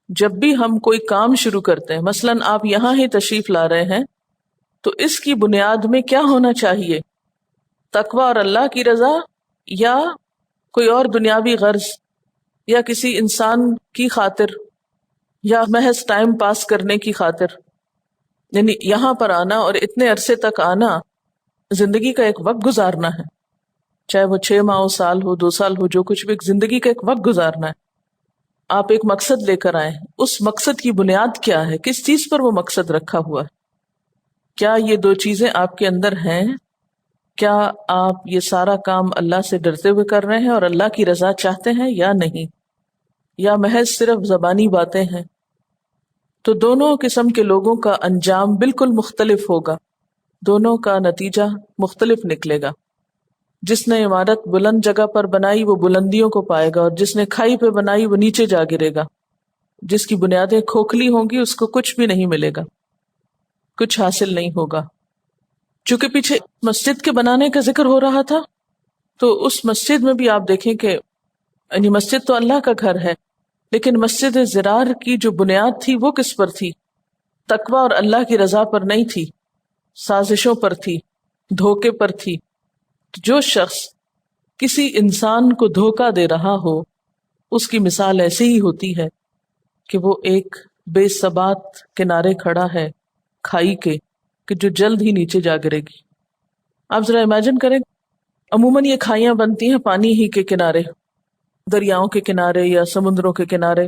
جب بھی ہم کوئی کام شروع کرتے ہیں، مثلاً آپ یہاں ہی تشریف لا رہے ہیں، تو اس کی بنیاد میں کیا ہونا چاہیے؟ تقوی اور اللہ کی رضا، یا کوئی اور دنیاوی غرض، یا کسی انسان کی خاطر، یا محض ٹائم پاس کرنے کی خاطر؟ یعنی یہاں پر آنا اور اتنے عرصے تک آنا زندگی کا ایک وقت گزارنا ہے، چاہے وہ 6 ماہ ہو، سال ہو، 2 سال ہو، جو کچھ بھی، ایک زندگی کا ایک وقت گزارنا ہے۔ آپ ایک مقصد لے کر آئے، اس مقصد کی بنیاد کیا ہے؟ کس چیز پر وہ مقصد رکھا ہوا ہے؟ کیا یہ 2 چیزیں آپ کے اندر ہیں؟ کیا آپ یہ سارا کام اللہ سے ڈرتے ہوئے کر رہے ہیں اور اللہ کی رضا چاہتے ہیں یا نہیں؟ یا محض صرف زبانی باتیں ہیں؟ تو دونوں قسم کے لوگوں کا انجام بالکل مختلف ہوگا، دونوں کا نتیجہ مختلف نکلے گا۔ جس نے عمارت بلند جگہ پر بنائی وہ بلندیوں کو پائے گا، اور جس نے کھائی پہ بنائی وہ نیچے جا گرے گا۔ جس کی بنیادیں کھوکھلی ہوں گی اس کو کچھ بھی نہیں ملے گا، کچھ حاصل نہیں ہوگا۔ چونکہ پیچھے مسجد کے بنانے کا ذکر ہو رہا تھا، تو اس مسجد میں بھی آپ دیکھیں کہ یعنی مسجد تو اللہ کا گھر ہے، لیکن مسجد زرار کی جو بنیاد تھی وہ کس پر تھی؟ تقوی اور اللہ کی رضا پر نہیں تھی۔ سازشوں پر تھی، دھوکے پر تھی۔ جو شخص کسی انسان کو دھوکہ دے رہا ہو اس کی مثال ایسی ہی ہوتی ہے کہ وہ ایک بے ثبات کنارے کھڑا ہے کھائی کے، کہ جو جلد ہی نیچے جا گرے گی۔ آپ ذرا امیجن کریں، عموماً یہ کھائیاں بنتی ہیں پانی ہی کے کنارے، دریاؤں کے کنارے یا سمندروں کے کنارے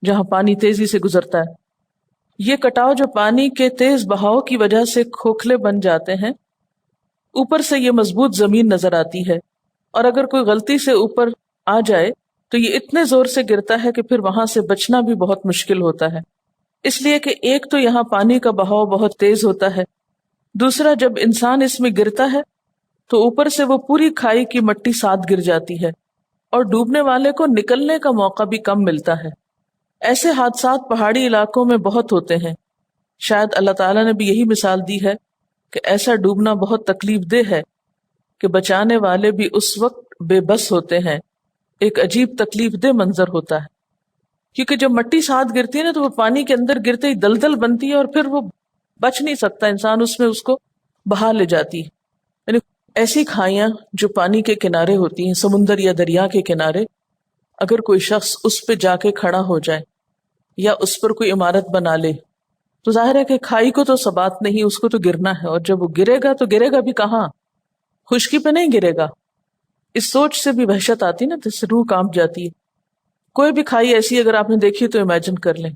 جہاں پانی تیزی سے گزرتا ہے۔ یہ کٹاؤ جو پانی کے تیز بہاؤ کی وجہ سے کھوکھلے بن جاتے ہیں، اوپر سے یہ مضبوط زمین نظر آتی ہے، اور اگر کوئی غلطی سے اوپر آ جائے تو یہ اتنے زور سے گرتا ہے کہ پھر وہاں سے بچنا بھی بہت مشکل ہوتا ہے۔ اس لیے کہ ایک تو یہاں پانی کا بہاؤ بہت تیز ہوتا ہے، دوسرا جب انسان اس میں گرتا ہے تو اوپر سے وہ پوری کھائی کی مٹی ساتھ گر جاتی ہے، اور ڈوبنے والے کو نکلنے کا موقع بھی کم ملتا ہے۔ ایسے حادثات پہاڑی علاقوں میں بہت ہوتے ہیں۔ شاید اللہ تعالیٰ نے بھی یہی مثال دی ہے کہ ایسا ڈوبنا بہت تکلیف دہ ہے کہ بچانے والے بھی اس وقت بے بس ہوتے ہیں۔ ایک عجیب تکلیف دہ منظر ہوتا ہے، کیونکہ جب مٹی ساتھ گرتی ہے نا تو وہ پانی کے اندر گرتے ہی دلدل بنتی ہے، اور پھر وہ بچ نہیں سکتا انسان، اس میں اس کو بہا لے جاتی ہے۔ یعنی ایسی کھائیاں جو پانی کے کنارے ہوتی ہیں، سمندر یا دریا کے کنارے، اگر کوئی شخص اس پہ جا کے کھڑا ہو جائے یا اس پر کوئی عمارت بنا لے تو ظاہر ہے کہ کھائی کو تو ثبات نہیں، اس کو تو گرنا ہے، اور جب وہ گرے گا تو گرے گا بھی کہاں؟ خشکی پہ نہیں گرے گا۔ اس سوچ سے بھی وحشت آتی نا، تو اس سے روح کانپ جاتی ہے۔ کوئی بھی کھائی ایسی اگر آپ نے دیکھی تو امیجن کر لیں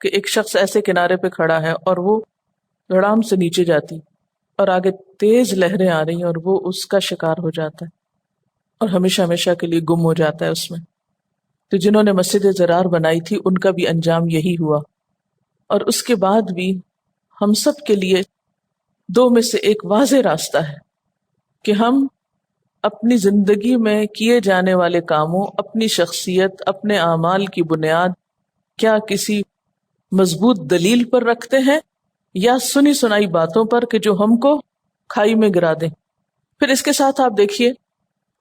کہ ایک شخص ایسے کنارے پہ کھڑا ہے اور وہ دھڑام سے نیچے جاتی اور آگے تیز لہریں آ رہی ہیں اور وہ اس کا شکار ہو جاتا ہے اور ہمیشہ ہمیشہ کے لیے گم ہو جاتا ہے اس میں۔ تو جنہوں نے مسجد ضرار بنائی تھی ان کا بھی انجام یہی ہوا۔ اور اس کے بعد بھی ہم سب کے لیے دو میں سے ایک واضح راستہ ہے کہ ہم اپنی زندگی میں کیے جانے والے کاموں، اپنی شخصیت، اپنے اعمال کی بنیاد کیا کسی مضبوط دلیل پر رکھتے ہیں یا سنی سنائی باتوں پر کہ جو ہم کو کھائی میں گرا دیں۔ پھر اس کے ساتھ آپ دیکھیے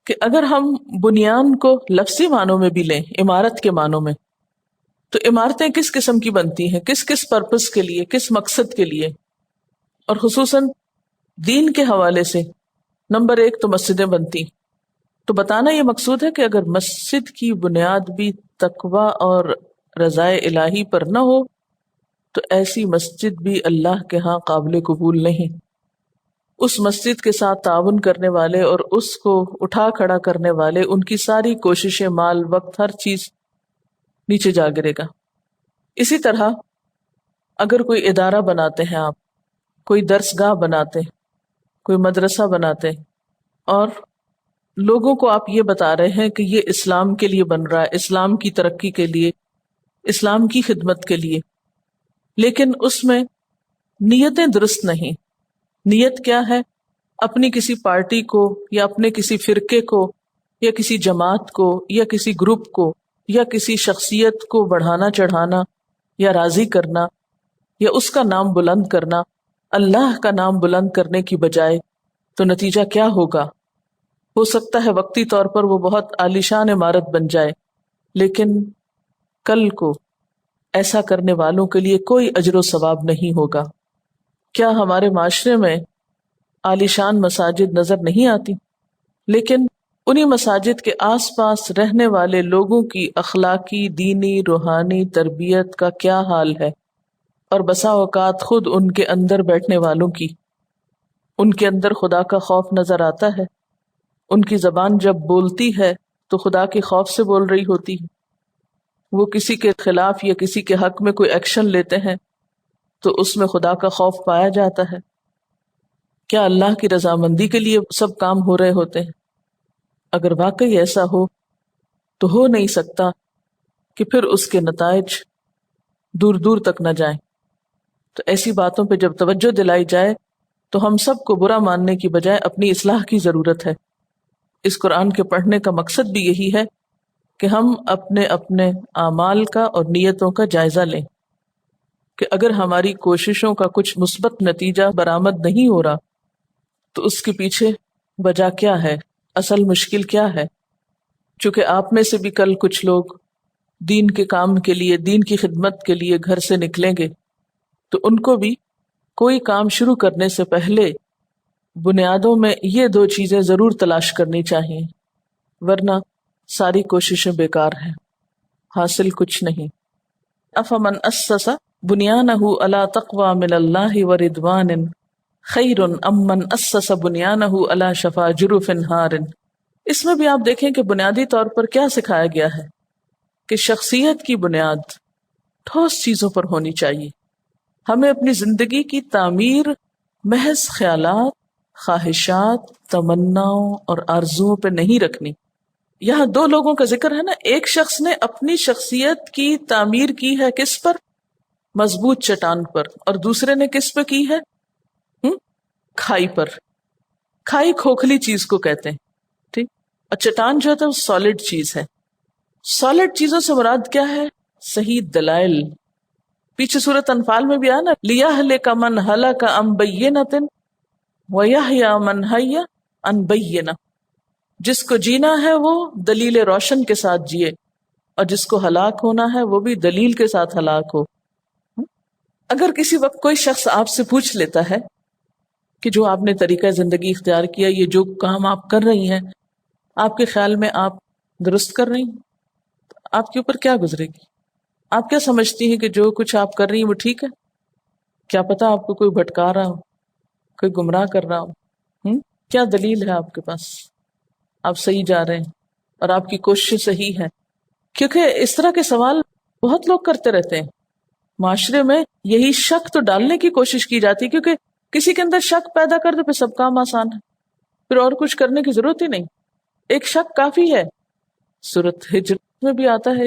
کہ اگر ہم بنیان کو لفظی معنوں میں بھی لیں، عمارت کے معنوں میں، تو عمارتیں کس قسم کی بنتی ہیں، کس کس پرپس کے لیے، کس مقصد کے لیے، اور خصوصاً دین کے حوالے سے نمبر ایک تو مسجدیں بنتی، تو بتانا یہ مقصود ہے کہ اگر مسجد کی بنیاد بھی تقوی اور رضائے الہی پر نہ ہو تو ایسی مسجد بھی اللہ کے ہاں قابل قبول نہیں۔ اس مسجد کے ساتھ تعاون کرنے والے اور اس کو اٹھا کھڑا کرنے والے، ان کی ساری کوششیں، مال، وقت، ہر چیز نیچے جا گرے گا۔ اسی طرح اگر کوئی ادارہ بناتے ہیں آپ، کوئی درسگاہ بناتے، کوئی مدرسہ بناتے، اور لوگوں کو آپ یہ بتا رہے ہیں کہ یہ اسلام کے لیے بن رہا ہے، اسلام کی ترقی کے لیے، اسلام کی خدمت کے لیے، لیکن اس میں نیتیں درست نہیں۔ نیت کیا ہے؟ اپنی کسی پارٹی کو یا اپنے کسی فرقے کو یا کسی جماعت کو یا کسی گروپ کو یا کسی شخصیت کو بڑھانا چڑھانا یا راضی کرنا یا اس کا نام بلند کرنا، اللہ کا نام بلند کرنے کی بجائے۔ تو نتیجہ کیا ہوگا؟ ہو سکتا ہے وقتی طور پر وہ بہت عالیشان عمارت بن جائے، لیکن کل کو ایسا کرنے والوں کے لیے کوئی اجر و ثواب نہیں ہوگا۔ کیا ہمارے معاشرے میں عالیشان مساجد نظر نہیں آتی؟ لیکن انہی مساجد کے آس پاس رہنے والے لوگوں کی اخلاقی، دینی، روحانی تربیت کا کیا حال ہے؟ اور بسا اوقات خود ان کے اندر بیٹھنے والوں کی، ان کے اندر خدا کا خوف نظر آتا ہے؟ ان کی زبان جب بولتی ہے تو خدا کے خوف سے بول رہی ہوتی ہے؟ وہ کسی کے خلاف یا کسی کے حق میں کوئی ایکشن لیتے ہیں تو اس میں خدا کا خوف پایا جاتا ہے؟ کیا اللہ کی رضامندی کے لیے سب کام ہو رہے ہوتے ہیں؟ اگر واقعی ایسا ہو تو ہو نہیں سکتا کہ پھر اس کے نتائج دور دور تک نہ جائیں۔ تو ایسی باتوں پہ جب توجہ دلائی جائے تو ہم سب کو برا ماننے کی بجائے اپنی اصلاح کی ضرورت ہے۔ اس قرآن کے پڑھنے کا مقصد بھی یہی ہے کہ ہم اپنے اپنے اعمال کا اور نیتوں کا جائزہ لیں کہ اگر ہماری کوششوں کا کچھ مثبت نتیجہ برآمد نہیں ہو رہا تو اس کے پیچھے وجہ کیا ہے، اصل مشکل کیا ہے۔ چونکہ آپ میں سے بھی کل کچھ لوگ دین کے کام کے لیے، دین کی خدمت کے لیے گھر سے نکلیں گے، تو ان کو بھی کوئی کام شروع کرنے سے پہلے بنیادوں میں یہ دو چیزیں ضرور تلاش کرنی چاہیے، ورنہ ساری کوششیں بیکار ہیں، حاصل کچھ نہیں۔ افمن اسس بنیانہ علی تقوی من اللہ ورضوان خیر ام من اسس بنیانہ علی شفا جرف ہار۔ اس میں بھی آپ دیکھیں کہ بنیادی طور پر کیا سکھایا گیا ہے کہ شخصیت کی بنیاد ٹھوس چیزوں پر ہونی چاہیے۔ ہمیں اپنی زندگی کی تعمیر محض خیالات، خواہشات، تمناؤں اور آرزوؤں پہ نہیں رکھنی۔ یہاں دو لوگوں کا ذکر ہے نا، ایک شخص نے اپنی شخصیت کی تعمیر کی ہے کس پر؟ مضبوط چٹان پر، اور دوسرے نے کس پہ کی ہے؟ کھائی پر۔ کھائی کھوکھلی چیز کو کہتے ہیں، ٹھیک، اور چٹان جو ہے وہ سالڈ چیز ہے۔ سالڈ چیزوں سے مراد کیا ہے؟ صحیح دلائل۔ پیچھے سورۃ انفال میں بھی آیا نا، لِيَهْلِكَ مَنْ هَلَكَ عَنْ بَيِّنَةٍ وَيَحْيَىٰ مَنْ حَيَّ عَنْ بَيِّنَةٍ۔ جس کو جینا ہے وہ دلیل روشن کے ساتھ جیے، اور جس کو ہلاک ہونا ہے وہ بھی دلیل کے ساتھ ہلاک ہو۔ اگر کسی وقت کوئی شخص آپ سے پوچھ لیتا ہے کہ جو آپ نے طریقہ زندگی اختیار کیا، یہ جو کام آپ کر رہی ہیں، آپ کے خیال میں آپ درست کر رہی ہیں، آپ کے اوپر کیا گزرے گی؟ آپ کیا سمجھتی ہیں کہ جو کچھ آپ کر رہی ہیں وہ ٹھیک ہے؟ کیا پتا آپ کو کوئی بھٹکا رہا ہو، کوئی گمراہ کر رہا ہو؟ کیا دلیل ہے آپ کے پاس آپ صحیح جا رہے ہیں اور آپ کی کوشش صحیح ہے؟ کیونکہ اس طرح کے سوال بہت لوگ کرتے رہتے ہیں۔ معاشرے میں یہی شک تو ڈالنے کی کوشش کی جاتی ہے، کیونکہ کسی کے اندر شک پیدا کر دو پھر سب کام آسان ہے، پھر اور کچھ کرنے کی ضرورت ہی نہیں، ایک شک کافی ہے۔ سورۃ ہجر میں بھی آتا ہے،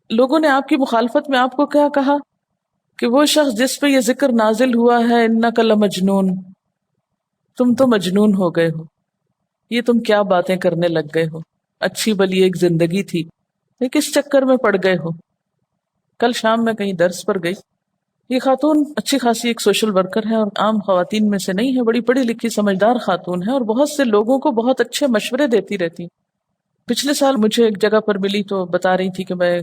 لوگوں نے آپ کی مخالفت میں آپ کو کیا کہا کہ وہ شخص جس پہ یہ ذکر نازل ہوا ہے انک لمجنون، تم تو مجنون ہو گئے ہو، یہ تم کیا باتیں کرنے لگ گئے ہو، اچھی بلی ایک زندگی تھی، یہ کس چکر میں پڑ گئے ہو؟ کل شام میں کہیں درس پر گئی، یہ خاتون اچھی خاصی ایک سوشل ورکر ہے اور عام خواتین میں سے نہیں ہے، بڑی پڑھی لکھی سمجھدار خاتون ہے اور بہت سے لوگوں کو بہت اچھے مشورے دیتی رہتی۔ پچھلے سال مجھے ایک جگہ پر ملی تو بتا رہی تھی کہ میں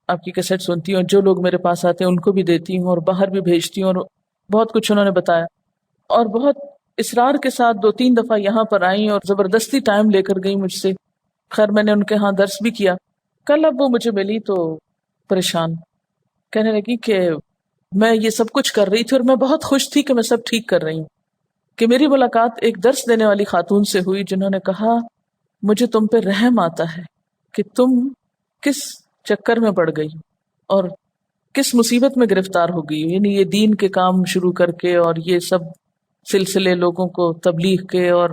آپ کی کیسٹ سنتی ہوں، جو لوگ میرے پاس آتے ہیں ان کو بھی دیتی ہوں اور باہر بھی بھیجتی ہوں، اور بہت کچھ انہوں نے بتایا، اور بہت اصرار کے ساتھ 2-3 دفعہ یہاں پر آئیں اور زبردستی ٹائم لے کر گئی مجھ سے۔ خیر میں نے ان کے ہاں درس بھی کیا۔ کل اب وہ مجھے ملی تو پریشان، کہنے لگی کہ میں یہ سب کچھ کر رہی تھی اور میں بہت خوش تھی کہ میں سب ٹھیک کر رہی ہوں، کہ میری ملاقات ایک درس دینے والی خاتون سے ہوئی جنہوں نے کہا مجھے تم پہ رحم آتا ہے کہ تم کس چکر میں پڑ گئی اور کس مصیبت میں گرفتار ہو گئی، یعنی یہ دین کے کام شروع کر کے اور یہ سب سلسلے لوگوں کو تبلیغ کے اور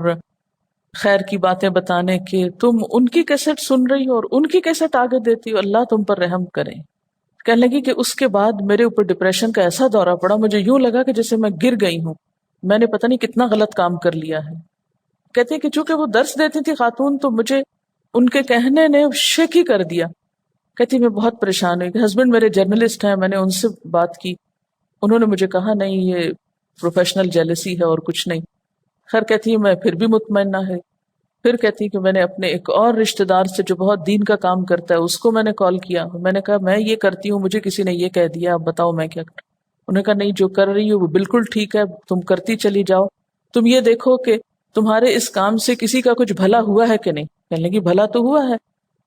خیر کی باتیں بتانے کے، تم ان کی کیسٹ سن رہی ہو اور ان کی کیسٹ آگے دیتی ہو، اللہ تم پر رحم کرے۔ کہنے لگی کہ اس کے بعد میرے اوپر ڈپریشن کا ایسا دورہ پڑا، مجھے یوں لگا کہ جیسے میں گر گئی ہوں، میں نے پتہ نہیں کتنا غلط کام کر لیا ہے۔ کہتے ہیں کہ چونکہ وہ درس دیتی تھی خاتون تو مجھے ان کے کہنے نے شک ہی کر دیا۔ کہتی میں بہت پریشان ہوئی، ہسبینڈ میرے جرنلسٹ ہیں، میں نے ان سے بات کی، انہوں نے مجھے کہا نہیں یہ پروفیشنل جیلسی ہے اور کچھ نہیں۔ خیر کہتی ہے میں پھر بھی مطمئن نہ ہے۔ پھر کہتی کہ میں نے اپنے ایک اور رشتہ دار سے جو بہت دین کا کام کرتا ہے اس کو میں نے کال کیا، میں نے کہا میں یہ کرتی ہوں، مجھے کسی نے یہ کہہ دیا، آپ بتاؤ میں کیا کروں؟ انہوں نے کہا نہیں جو کر رہی ہو وہ بالکل ٹھیک ہے، تم کرتی چلی جاؤ، تم یہ دیکھو کہ تمہارے اس کام سے کسی کا کچھ بھلا ہوا ہے کہ نہیں۔ کہنے لگی بھلا تو ہوا ہے۔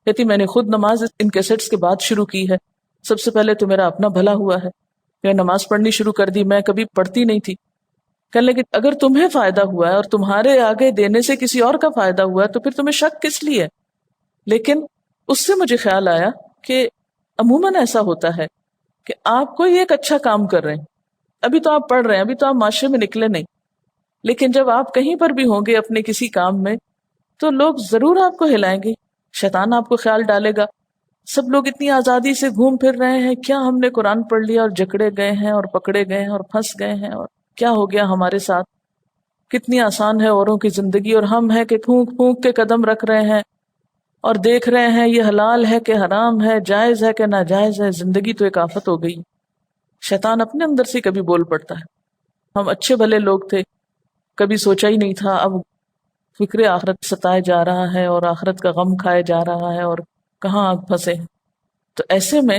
کہتی میں نے خود نماز ان کیسٹس کے بعد شروع کی ہے، سب سے پہلے تو میرا اپنا بھلا ہوا ہے، میں نماز پڑھنی شروع کر دی، میں کبھی پڑھتی نہیں تھی۔ کہنے لگی اگر تمہیں فائدہ ہوا ہے اور تمہارے آگے دینے سے کسی اور کا فائدہ ہوا ہے تو پھر تمہیں شک کس لیے؟ لیکن اس سے مجھے خیال آیا کہ عموماً ایسا ہوتا ہے کہ آپ کوئی ایک اچھا کام کر رہے ہیں، ابھی تو آپ پڑھ رہے ہیں، ابھی تو آپ معاشرے میں نکلے نہیں، لیکن جب آپ کہیں پر بھی ہوں گے اپنے کسی کام میں تو لوگ ضرور آپ کو ہلائیں گے، شیطان آپ کو خیال ڈالے گا سب لوگ اتنی آزادی سے گھوم پھر رہے ہیں، کیا ہم نے قرآن پڑھ لیا اور جکڑے گئے ہیں اور پکڑے گئے ہیں اور پھنس گئے ہیں، اور کیا ہو گیا ہمارے ساتھ، کتنی آسان ہے اوروں کی زندگی، اور ہم ہے کہ پھونک پھونک کے قدم رکھ رہے ہیں اور دیکھ رہے ہیں یہ حلال ہے کہ حرام ہے، جائز ہے کہ ناجائز ہے، زندگی تو ایک آفت ہو گئی۔ شیطان اپنے اندر سے کبھی بول پڑتا ہے، ہم اچھے بھلے لوگ تھے، کبھی سوچا ہی نہیں تھا، اب فکر آخرت ستائے جا رہا ہے اور آخرت کا غم کھائے جا رہا ہے اور کہاں آگ پھنسے۔ تو ایسے میں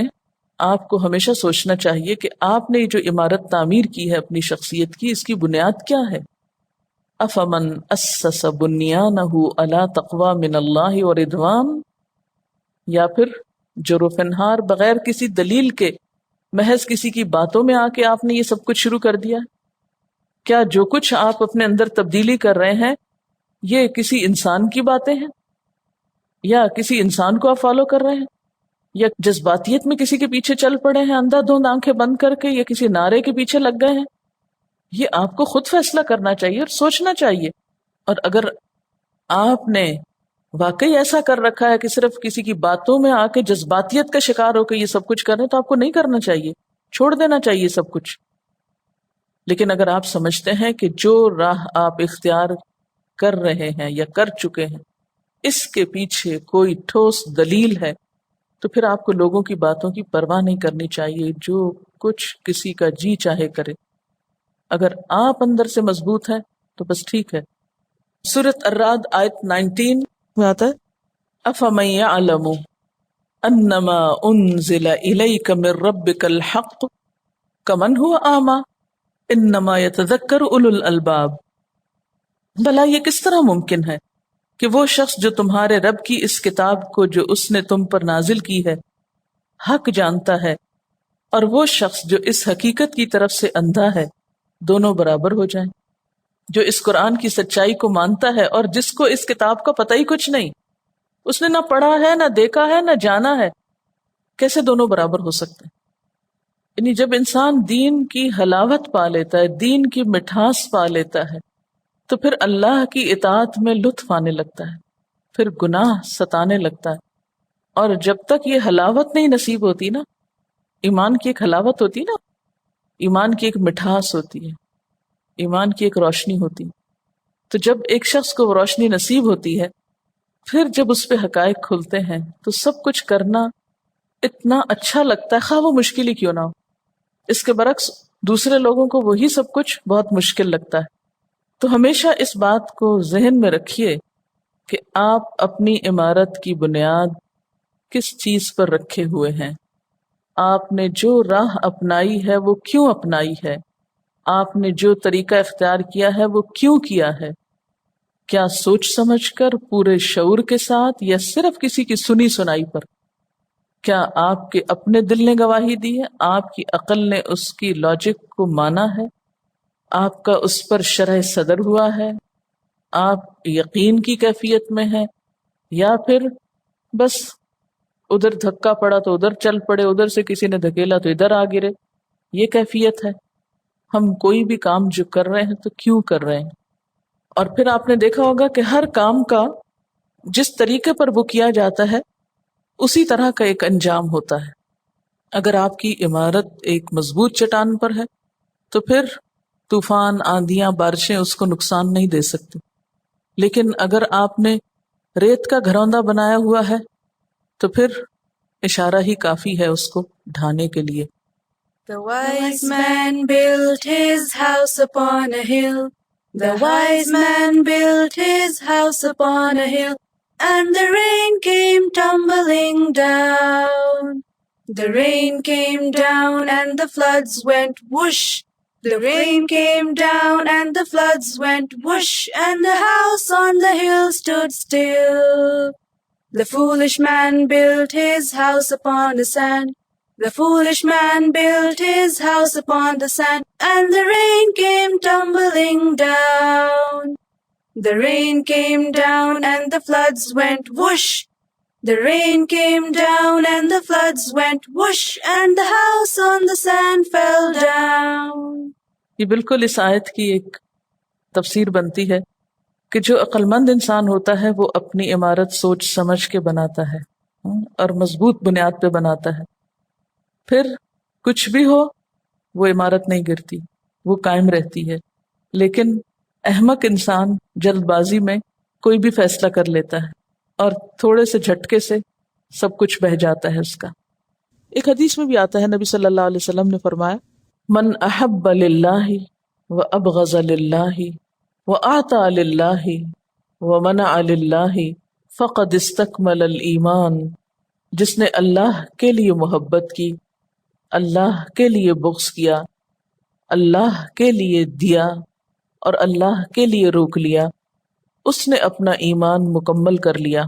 آپ کو ہمیشہ سوچنا چاہیے کہ آپ نے جو عمارت تعمیر کی ہے اپنی شخصیت کی، اس کی بنیاد کیا ہے؟ افمن اسس بنیانہ علی تقوی من اللہ ورضوان، یا پھر جروفنہار بغیر کسی دلیل کے، محض کسی کی باتوں میں آ کے آپ نے یہ سب کچھ شروع کر دیا؟ کیا جو کچھ آپ اپنے اندر تبدیلی کر رہے ہیں یہ کسی انسان کی باتیں ہیں، یا کسی انسان کو آپ فالو کر رہے ہیں، یا جذباتیت میں کسی کے پیچھے چل پڑے ہیں اندھا دھند آنکھیں بند کر کے، یا کسی نعرے کے پیچھے لگ گئے ہیں؟ یہ آپ کو خود فیصلہ کرنا چاہیے اور سوچنا چاہیے۔ اور اگر آپ نے واقعی ایسا کر رکھا ہے کہ صرف کسی کی باتوں میں آ کے جذباتیت کا شکار ہو کے یہ سب کچھ کر رہے ہیں، تو آپ کو نہیں کرنا چاہیے، چھوڑ دینا چاہیے سب کچھ۔ لیکن اگر آپ سمجھتے ہیں کہ جو راہ آپ اختیار کر رہے ہیں یا کر چکے ہیں اس کے پیچھے کوئی ٹھوس دلیل ہے، تو پھر آپ کو لوگوں کی باتوں کی پرواہ نہیں کرنی چاہیے، جو کچھ کسی کا جی چاہے کرے۔ اگر آپ اندر سے مضبوط ہیں تو بس ٹھیک ہے۔ سورۃ الرعد آیت 19 میں آتا ہے افمن یعلم انما انزل الیک من ربک الحق کمن هو اعمی انما یتذکر اولو الالباب۔ بھلا یہ کس طرح ممکن ہے کہ وہ شخص جو تمہارے رب کی اس کتاب کو جو اس نے تم پر نازل کی ہے حق جانتا ہے، اور وہ شخص جو اس حقیقت کی طرف سے اندھا ہے، دونوں برابر ہو جائیں؟ جو اس قرآن کی سچائی کو مانتا ہے اور جس کو اس کتاب کا پتہ ہی کچھ نہیں، اس نے نہ پڑھا ہے، نہ دیکھا ہے، نہ جانا ہے، کیسے دونوں برابر ہو سکتے ہیں؟ یعنی جب انسان دین کی حلاوت پا لیتا ہے، دین کی مٹھاس پا لیتا ہے، تو پھر اللہ کی اطاعت میں لطف آنے لگتا ہے، پھر گناہ ستانے لگتا ہے۔ اور جب تک یہ حلاوت نہیں نصیب ہوتی نا، ایمان کی ایک حلاوت ہوتی نا، ایمان کی ایک مٹھاس ہوتی ہے، ایمان کی ایک روشنی ہوتی، تو جب ایک شخص کو وہ روشنی نصیب ہوتی ہے، پھر جب اس پہ حقائق کھلتے ہیں تو سب کچھ کرنا اتنا اچھا لگتا ہے، خواہ وہ مشکل ہی کیوں نہ ہو۔ اس کے برعکس دوسرے لوگوں کو وہی سب کچھ بہت مشکل لگتا ہے۔ تو ہمیشہ اس بات کو ذہن میں رکھیے کہ آپ اپنی عمارت کی بنیاد کس چیز پر رکھے ہوئے ہیں، آپ نے جو راہ اپنائی ہے وہ کیوں اپنائی ہے، آپ نے جو طریقہ اختیار کیا ہے وہ کیوں کیا ہے، کیا سوچ سمجھ کر پورے شعور کے ساتھ یا صرف کسی کی سنی سنائی پر؟ کیا آپ کے اپنے دل نے گواہی دی ہے، آپ کی عقل نے اس کی لاجک کو مانا ہے، آپ کا اس پر شرح صدر ہوا ہے، آپ یقین کی کیفیت میں ہیں، یا پھر بس ادھر دھکا پڑا تو ادھر چل پڑے، ادھر سے کسی نے دھکیلا تو ادھر آ گرے؟ یہ کیفیت ہے۔ ہم کوئی بھی کام جو کر رہے ہیں تو کیوں کر رہے ہیں؟ اور پھر آپ نے دیکھا ہوگا کہ ہر کام کا جس طریقے پر وہ کیا جاتا ہے اسی طرح کا ایک انجام ہوتا ہے۔ اگر آپ کی عمارت ایک مضبوط چٹان پر ہے تو پھر طوفان، آندیاں، بارشیں اس کو نقصان نہیں دے سکتی، لیکن اگر آپ نے ریت کا گھروندہ بنایا ہوا ہے تو پھر اشارہ ہی کافی ہے اس کو ڈھانے کے لیے۔ The wise man built his house upon a hill. The wise man built his house upon a hill, and the rain came tumbling down. The rain came down and the floods went whoosh. The rain came down and the floods went whoosh, and the house on the hill stood still. The foolish man built his house upon the sand. The foolish man built his house upon the sand, and the rain came tumbling down. The rain came down and the floods went whoosh. The rain came down and the floods went whoosh, and the house on the sand fell down. یہ بالکل اس آیت کی ایک تفسیر بنتی ہے کہ جو عقل مند انسان ہوتا ہے وہ اپنی عمارت سوچ سمجھ کے بناتا ہے اور مضبوط بنیاد پہ بناتا ہے، پھر کچھ بھی ہو وہ عمارت نہیں گرتی، وہ قائم رہتی ہے۔ لیکن احمق انسان جلد بازی میں کوئی بھی فیصلہ کر لیتا ہے اور تھوڑے سے جھٹکے سے سب کچھ بہہ جاتا ہے اس کا۔ ایک حدیث میں بھی آتا ہے، نبی صلی اللہ علیہ وسلم نے فرمایا من احب للہ و ابغض للہ و اعطى للہ و منع للہ فقد استکمل الایمان، جس نے اللہ کے لیے محبت کی اللہ کے لیے بغض کیا، اللہ کے لیے دیا اور اللہ کے لیے روک لیا، اس نے اپنا ایمان مکمل کر لیا۔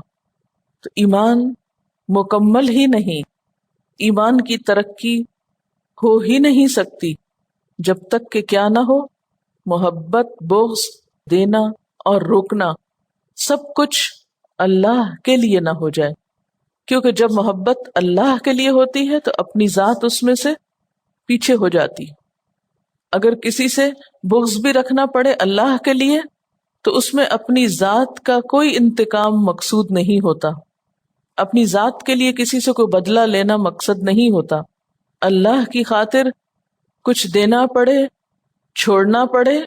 تو ایمان مکمل ہی نہیں، ایمان کی ترقی ہو ہی نہیں سکتی جب تک کہ کیا نہ ہو، محبت، بغض، دینا اور روکنا سب کچھ اللہ کے لیے نہ ہو جائے۔ کیونکہ جب محبت اللہ کے لیے ہوتی ہے تو اپنی ذات اس میں سے پیچھے ہو جاتی۔ اگر کسی سے بغض بھی رکھنا پڑے اللہ کے لیے تو اس میں اپنی ذات کا کوئی انتقام مقصود نہیں ہوتا، اپنی ذات کے لیے کسی سے کوئی بدلہ لینا مقصد نہیں ہوتا۔ اللہ کی خاطر کچھ دینا پڑے، چھوڑنا پڑے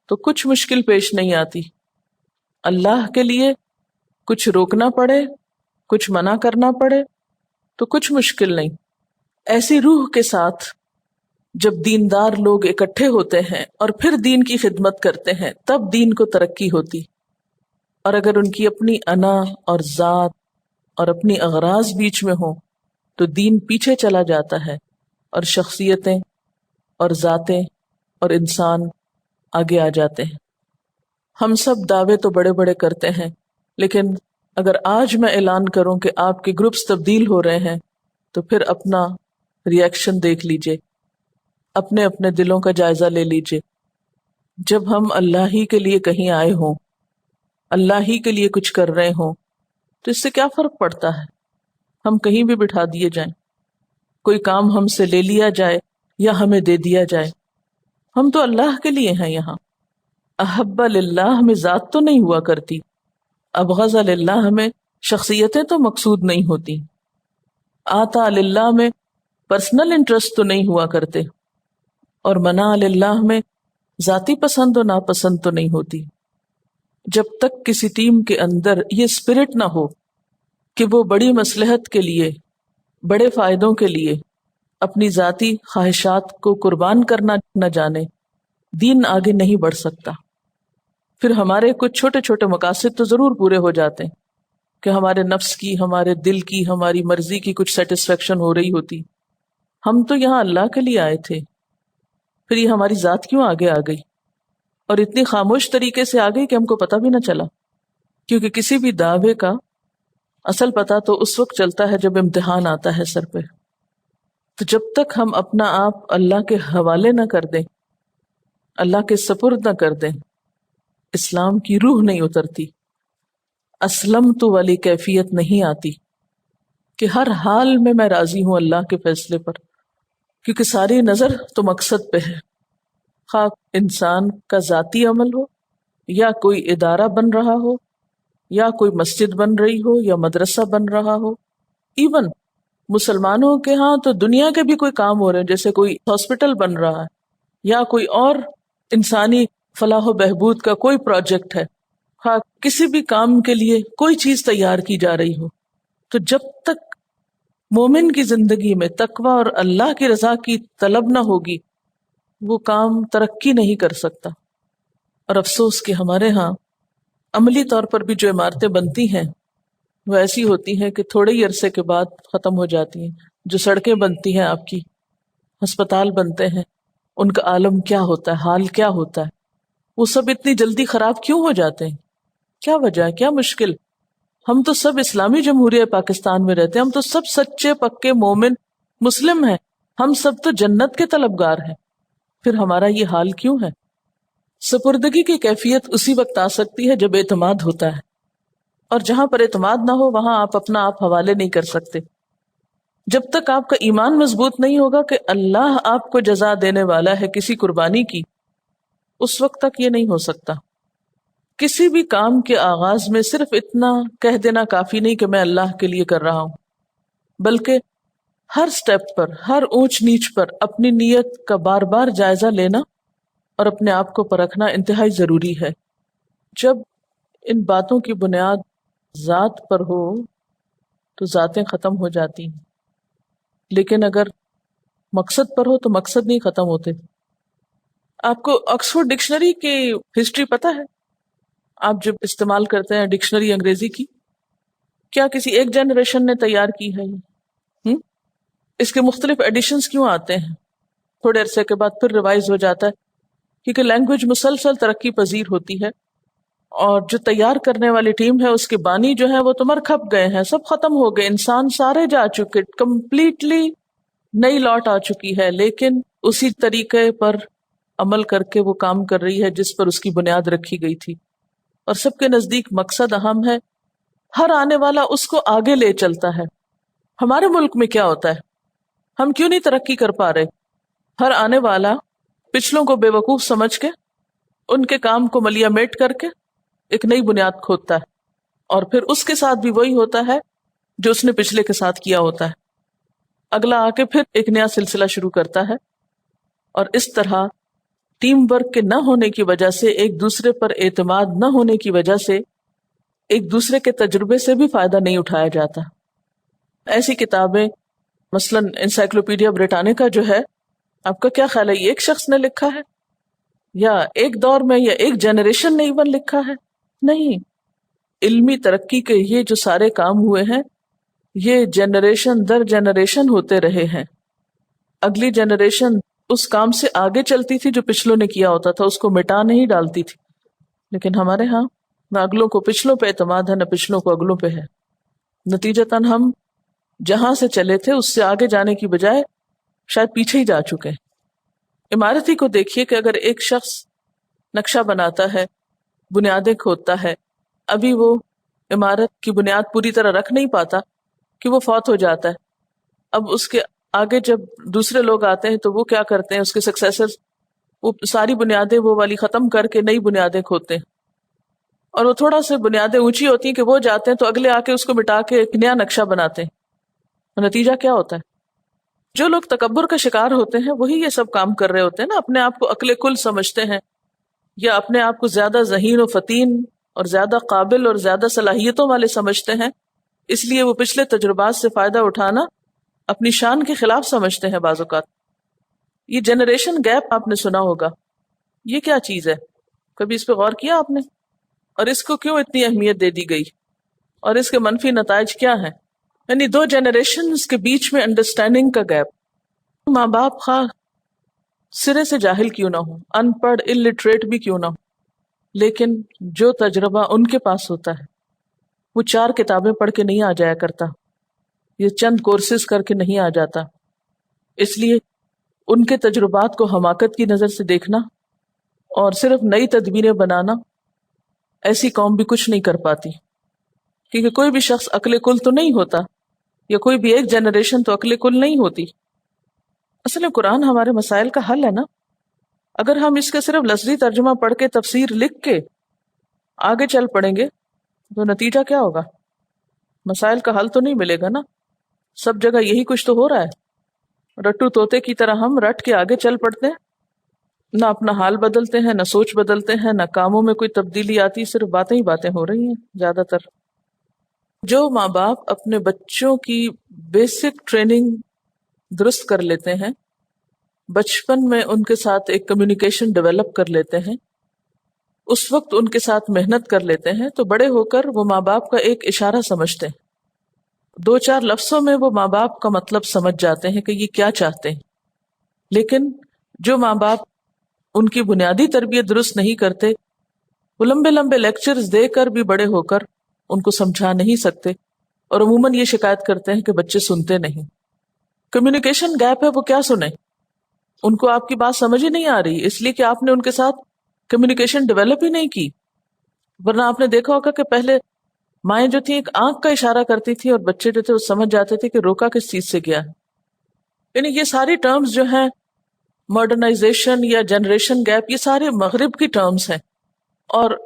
تو کچھ مشکل پیش نہیں آتی، اللہ کے لیے کچھ روکنا پڑے، کچھ منع کرنا پڑے تو کچھ مشکل نہیں۔ ایسی روح کے ساتھ جب دیندار لوگ اکٹھے ہوتے ہیں اور پھر دین کی خدمت کرتے ہیں تب دین کو ترقی ہوتی، اور اگر ان کی اپنی انا اور ذات اور اپنی اغراض بیچ میں ہوں تو دین پیچھے چلا جاتا ہے اور شخصیتیں اور ذاتیں اور انسان آگے آ جاتے ہیں۔ ہم سب دعوے تو بڑے بڑے کرتے ہیں، لیکن اگر آج میں اعلان کروں کہ آپ کے گروپس تبدیل ہو رہے ہیں تو پھر اپنا ریئیکشن دیکھ لیجئے، اپنے اپنے دلوں کا جائزہ لے لیجئے۔ جب ہم اللہ ہی کے لیے کہیں آئے ہوں، اللہ ہی کے لیے کچھ کر رہے ہوں تو اس سے کیا فرق پڑتا ہے ہم کہیں بھی بٹھا دیے جائیں، کوئی کام ہم سے لے لیا جائے یا ہمیں دے دیا جائے، ہم تو اللہ کے لیے ہیں یہاں۔ احب للہ ہمیں ذات تو نہیں ہوا کرتی، ابغض للہ ہمیں شخصیتیں تو مقصود نہیں ہوتی، آتا للہ میں پرسنل انٹرسٹ تو نہیں ہوا کرتے، اور منع للہ میں ذاتی پسند و ناپسند تو نہیں ہوتی۔ جب تک کسی ٹیم کے اندر یہ اسپرٹ نہ ہو کہ وہ بڑی مصلحت کے لیے، بڑے فائدوں کے لیے اپنی ذاتی خواہشات کو قربان کرنا نہ جانے، دین آگے نہیں بڑھ سکتا۔ پھر ہمارے کچھ چھوٹے چھوٹے مقاصد تو ضرور پورے ہو جاتے ہیں کہ ہمارے نفس کی، ہمارے دل کی، ہماری مرضی کی کچھ سیٹسفیکشن ہو رہی ہوتی، ہم تو یہاں اللہ کے لیے آئے تھے، پھر یہ ہماری ذات کیوں آگے آ گئی، اور اتنی خاموش طریقے سے آ گئی کہ ہم کو پتہ بھی نہ چلا۔ کیونکہ کسی بھی دعوے کا اصل پتہ تو اس وقت چلتا ہے جب امتحان آتا ہے سر پہ۔ تو جب تک ہم اپنا آپ اللہ کے حوالے نہ کر دیں، اللہ کے سپرد نہ کر دیں، اسلام کی روح نہیں اترتی، اسلمت والی کیفیت نہیں آتی کہ ہر حال میں راضی ہوں اللہ کے فیصلے پر۔ کیونکہ ساری نظر تو مقصد پہ ہے، خواہ انسان کا ذاتی عمل ہو یا کوئی ادارہ بن رہا ہو یا کوئی مسجد بن رہی ہو یا مدرسہ بن رہا ہو۔ ایون مسلمانوں کے ہاں تو دنیا کے بھی کوئی کام ہو رہے ہیں، جیسے کوئی ہاسپٹل بن رہا ہے یا کوئی اور انسانی فلاح و بہبود کا کوئی پروجیکٹ ہے، ہاں کسی بھی کام کے لیے کوئی چیز تیار کی جا رہی ہو، تو جب تک مومن کی زندگی میں تقوی اور اللہ کی رضا کی طلب نہ ہوگی وہ کام ترقی نہیں کر سکتا۔ اور افسوس کہ ہمارے ہاں عملی طور پر بھی جو عمارتیں بنتی ہیں وہ ایسی ہوتی ہیں کہ تھوڑے ہی عرصے کے بعد ختم ہو جاتی ہیں۔ جو سڑکیں بنتی ہیں آپ کی، ہسپتال بنتے ہیں، ان کا عالم کیا ہوتا ہے، حال کیا ہوتا ہے، وہ سب اتنی جلدی خراب کیوں ہو جاتے ہیں؟ کیا وجہ ہے، کیا مشکل؟ ہم تو سب اسلامی جمہوریہ پاکستان میں رہتے ہیں، ہم تو سب سچے پکے مومن مسلم ہیں، ہم سب تو جنت کے طلبگار ہیں، پھر ہمارا یہ حال کیوں ہے؟ سپردگی کی کیفیت اسی وقت آ سکتی ہے جب اعتماد ہوتا ہے، اور جہاں پر اعتماد نہ ہو وہاں آپ اپنا آپ حوالے نہیں کر سکتے۔ جب تک آپ کا ایمان مضبوط نہیں ہوگا کہ اللہ آپ کو جزا دینے والا ہے کسی قربانی کی، اس وقت تک یہ نہیں ہو سکتا۔ کسی بھی کام کے آغاز میں صرف اتنا کہہ دینا کافی نہیں کہ میں اللہ کے لیے کر رہا ہوں، بلکہ ہر سٹیپ پر، ہر اونچ نیچ پر اپنی نیت کا بار بار جائزہ لینا اور اپنے آپ کو پرکھنا انتہائی ضروری ہے۔ جب ان باتوں کی بنیاد ذات پر ہو تو ذاتیں ختم ہو جاتی ہیں، لیکن اگر مقصد پر ہو تو مقصد نہیں ختم ہوتے۔ آپ کو آکسفورڈ ڈکشنری کی ہسٹری پتہ ہے؟ آپ جب استعمال کرتے ہیں ڈکشنری انگریزی کی، کیا کسی ایک جنریشن نے تیار کی ہے؟ اس کے مختلف ایڈیشنز کیوں آتے ہیں؟ تھوڑے عرصے کے بعد پھر ریوائز ہو جاتا ہے، کیونکہ لینگویج مسلسل ترقی پذیر ہوتی ہے، اور جو تیار کرنے والی ٹیم ہے اس کے بانی جو ہے وہ تو مر کھپ گئے ہیں، سب ختم ہو گئے، انسان سارے جا چکے، کمپلیٹلی نئی لوٹ آ چکی ہے، لیکن اسی طریقے پر عمل کر کے وہ کام کر رہی ہے جس پر اس کی بنیاد رکھی گئی تھی، اور سب کے نزدیک مقصد اہم ہے، ہر آنے والا اس کو آگے لے چلتا ہے۔ ہمارے ملک میں کیا ہوتا ہے، ہم کیوں نہیں ترقی کر پا رہے؟ ہر آنے والا پچھلوں کو بے وقوف سمجھ کے، ان کے کام کو ملیا میٹ کر کے ایک نئی بنیاد کھودتا ہے، اور پھر اس کے ساتھ بھی وہی ہوتا ہے جو اس نے پچھلے کے ساتھ کیا ہوتا ہے، اگلا آ کے پھر ایک نیا سلسلہ شروع کرتا ہے، اور اس طرح ٹیم ورک کے نہ ہونے کی وجہ سے، ایک دوسرے پر اعتماد نہ ہونے کی وجہ سے، ایک دوسرے کے تجربے سے بھی فائدہ نہیں اٹھایا جاتا۔ ایسی کتابیں مثلا انسائکلوپیڈیا بریٹانیکا جو ہے، آپ کا کیا خیال ہے یہ ایک شخص نے لکھا ہے، یا ایک دور میں، یا ایک جنریشن نے ایون لکھا ہے؟ نہیں، علمی ترقی کے یہ جو سارے کام ہوئے ہیں، یہ جنریشن در جنریشن ہوتے رہے ہیں۔ اگلی جنریشن اس کام سے آگے چلتی تھی جو پچھلوں نے کیا ہوتا تھا، اس کو مٹا نہیں ڈالتی تھی، لیکن ہمارے ہاں نہ اگلوں کو پچھلوں پہ اعتماد ہے، نہ پچھلوں کو اگلوں پہ ہے، نتیجتاً ہم جہاں سے چلے تھے اس سے آگے جانے کی بجائے شاید پیچھے ہی جا چکے۔ عمارت ہی کو دیکھیے کہ اگر ایک شخص نقشہ بناتا ہے، بنیادیں کھودتا ہے، ابھی وہ عمارت کی بنیاد پوری طرح رکھ نہیں پاتا کہ وہ فوت ہو جاتا ہے، اب اس کے آگے جب دوسرے لوگ آتے ہیں تو وہ کیا کرتے ہیں، اس کے سکسیسرز وہ ساری بنیادیں وہ والی ختم کر کے نئی بنیادیں کھودتے ہیں، اور وہ تھوڑا سے بنیادیں اونچی ہوتی ہیں کہ وہ جاتے ہیں تو اگلے آ کے اس کو مٹا کے ایک نیا نقشہ بناتے ہیں۔ نتیجہ کیا ہوتا ہے؟ جو لوگ تکبر کا شکار ہوتے ہیں وہی یہ سب کام کر رہے ہوتے ہیں نا، اپنے آپ کو عقل کل سمجھتے ہیں، یا اپنے آپ کو زیادہ ذہین و فطین اور زیادہ قابل اور زیادہ صلاحیتوں والے سمجھتے ہیں، اس لیے وہ پچھلے تجربات سے فائدہ اٹھانا اپنی شان کے خلاف سمجھتے ہیں بعض اوقات۔ یہ جنریشن گیپ آپ نے سنا ہوگا، یہ کیا چیز ہے؟ کبھی اس پہ غور کیا آپ نے؟ اور اس کو کیوں اتنی اہمیت دے دی گئی، اور اس کے منفی نتائج کیا ہیں؟ یعنی دو جنریشنز کے بیچ میں انڈرسٹینڈنگ کا گیپ۔ ماں باپ خواہ سرے سے جاہل کیوں نہ ہو، ان پڑھ الٹریٹ بھی کیوں نہ ہو، لیکن جو تجربہ ان کے پاس ہوتا ہے وہ 4 کتابیں پڑھ کے نہیں آ جایا کرتا، یہ چند کورسز کر کے نہیں آ جاتا، اس لیے ان کے تجربات کو حماقت کی نظر سے دیکھنا اور صرف نئی تدبیریں بنانا، ایسی قوم بھی کچھ نہیں کر پاتی، کیونکہ کوئی بھی شخص عقل کل تو نہیں ہوتا، یا کوئی بھی ایک جنریشن تو عقل کل نہیں ہوتی۔ اصل میں قرآن ہمارے مسائل کا حل ہے نا، اگر ہم اس کے صرف لفظی ترجمہ پڑھ کے تفسیر لکھ کے آگے چل پڑیں گے تو نتیجہ کیا ہوگا؟ مسائل کا حل تو نہیں ملے گا نا، سب جگہ یہی کچھ تو ہو رہا ہے، رٹو طوطے کی طرح ہم رٹ کے آگے چل پڑتے ہیں، نہ اپنا حال بدلتے ہیں، نہ سوچ بدلتے ہیں، نہ کاموں میں کوئی تبدیلی آتی، صرف باتیں ہی باتیں ہو رہی ہیں زیادہ تر۔ جو ماں باپ اپنے بچوں کی بیسک ٹریننگ درست کر لیتے ہیں، بچپن میں ان کے ساتھ ایک کمیونیکیشن ڈیولپ کر لیتے ہیں، اس وقت ان کے ساتھ محنت کر لیتے ہیں، تو بڑے ہو کر وہ ماں باپ کا ایک اشارہ سمجھتے ہیں، 2-4 لفظوں میں وہ ماں باپ کا مطلب سمجھ جاتے ہیں کہ یہ کیا چاہتے ہیں۔ لیکن جو ماں باپ ان کی بنیادی تربیت درست نہیں کرتے، وہ لمبے لمبے لیکچرز دے کر بھی بڑے ہو کر ان کو سمجھا نہیں سکتے، اور عموماً یہ شکایت کرتے ہیں کہ بچے سنتے نہیں۔ کمیونیکیشن گیپ ہے، وہ کیا سنیں؟ ان کو آپ کی بات سمجھ ہی نہیں آ رہی، اس لیے کہ آپ نے ان کے ساتھ کمیونیکیشن ڈیولپ ہی نہیں کی۔ ورنہ آپ نے دیکھا ہوگا کہ پہلے مائیں جو تھیں ایک آنکھ کا اشارہ کرتی تھی اور بچے جو تھے وہ سمجھ جاتے تھے کہ روکا کس چیز سے گیا ہے۔ یعنی یہ ساری ٹرمز جو ہیں، ماڈرنائزیشن یا جنریشن گیپ، یہ سارے مغرب کی ٹرمز ہیں، اور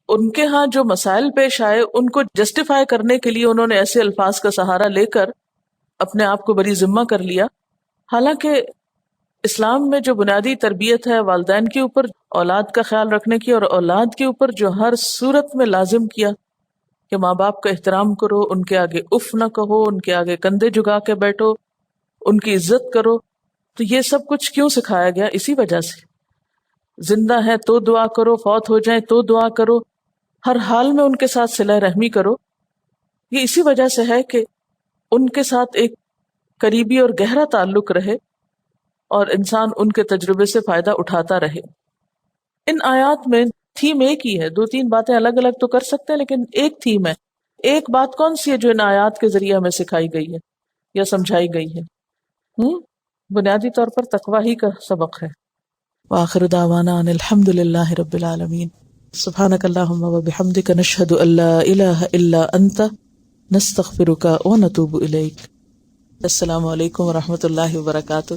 ان کے ہاں جو مسائل پیش آئے ان کو جسٹیفائی کرنے کے لیے انہوں نے ایسے الفاظ کا سہارا لے کر اپنے آپ کو بری ذمہ کر لیا، حالانکہ اسلام میں جو بنیادی تربیت ہے والدین کے اوپر اولاد کا خیال رکھنے کی، اور اولاد کے اوپر جو ہر صورت میں لازم کیا کہ ماں باپ کا احترام کرو، ان کے آگے اف نہ کہو، ان کے آگے کندھے جھکا کے بیٹھو، ان کی عزت کرو، تو یہ سب کچھ کیوں سکھایا گیا؟ اسی وجہ سے زندہ ہے تو دعا کرو، فوت ہو جائیں تو دعا کرو، ہر حال میں ان کے ساتھ صلہ رحمی کرو۔ یہ اسی وجہ سے ہے کہ ان کے ساتھ ایک قریبی اور گہرا تعلق رہے اور انسان ان کے تجربے سے فائدہ اٹھاتا رہے۔ ان آیات میں تھیم ایک ہی ہے، 2-3 باتیں الگ الگ تو کر سکتے ہیں لیکن ایک تھیم ہے۔ ایک بات کون سی ہے جو ان آیات کے ذریعے ہمیں سکھائی گئی ہے یا سمجھائی گئی ہے؟ بنیادی طور پر تقوی ہی کا سبق ہے۔ وآخر دعوانا ان الحمد للہ رب العالمین۔ سبحانک اللہم وبحمدک نشہد ان لا الہ الا انت نستغفرک ونتوب الیک۔ السلام علیکم ورحمۃ اللہ وبرکاتہ۔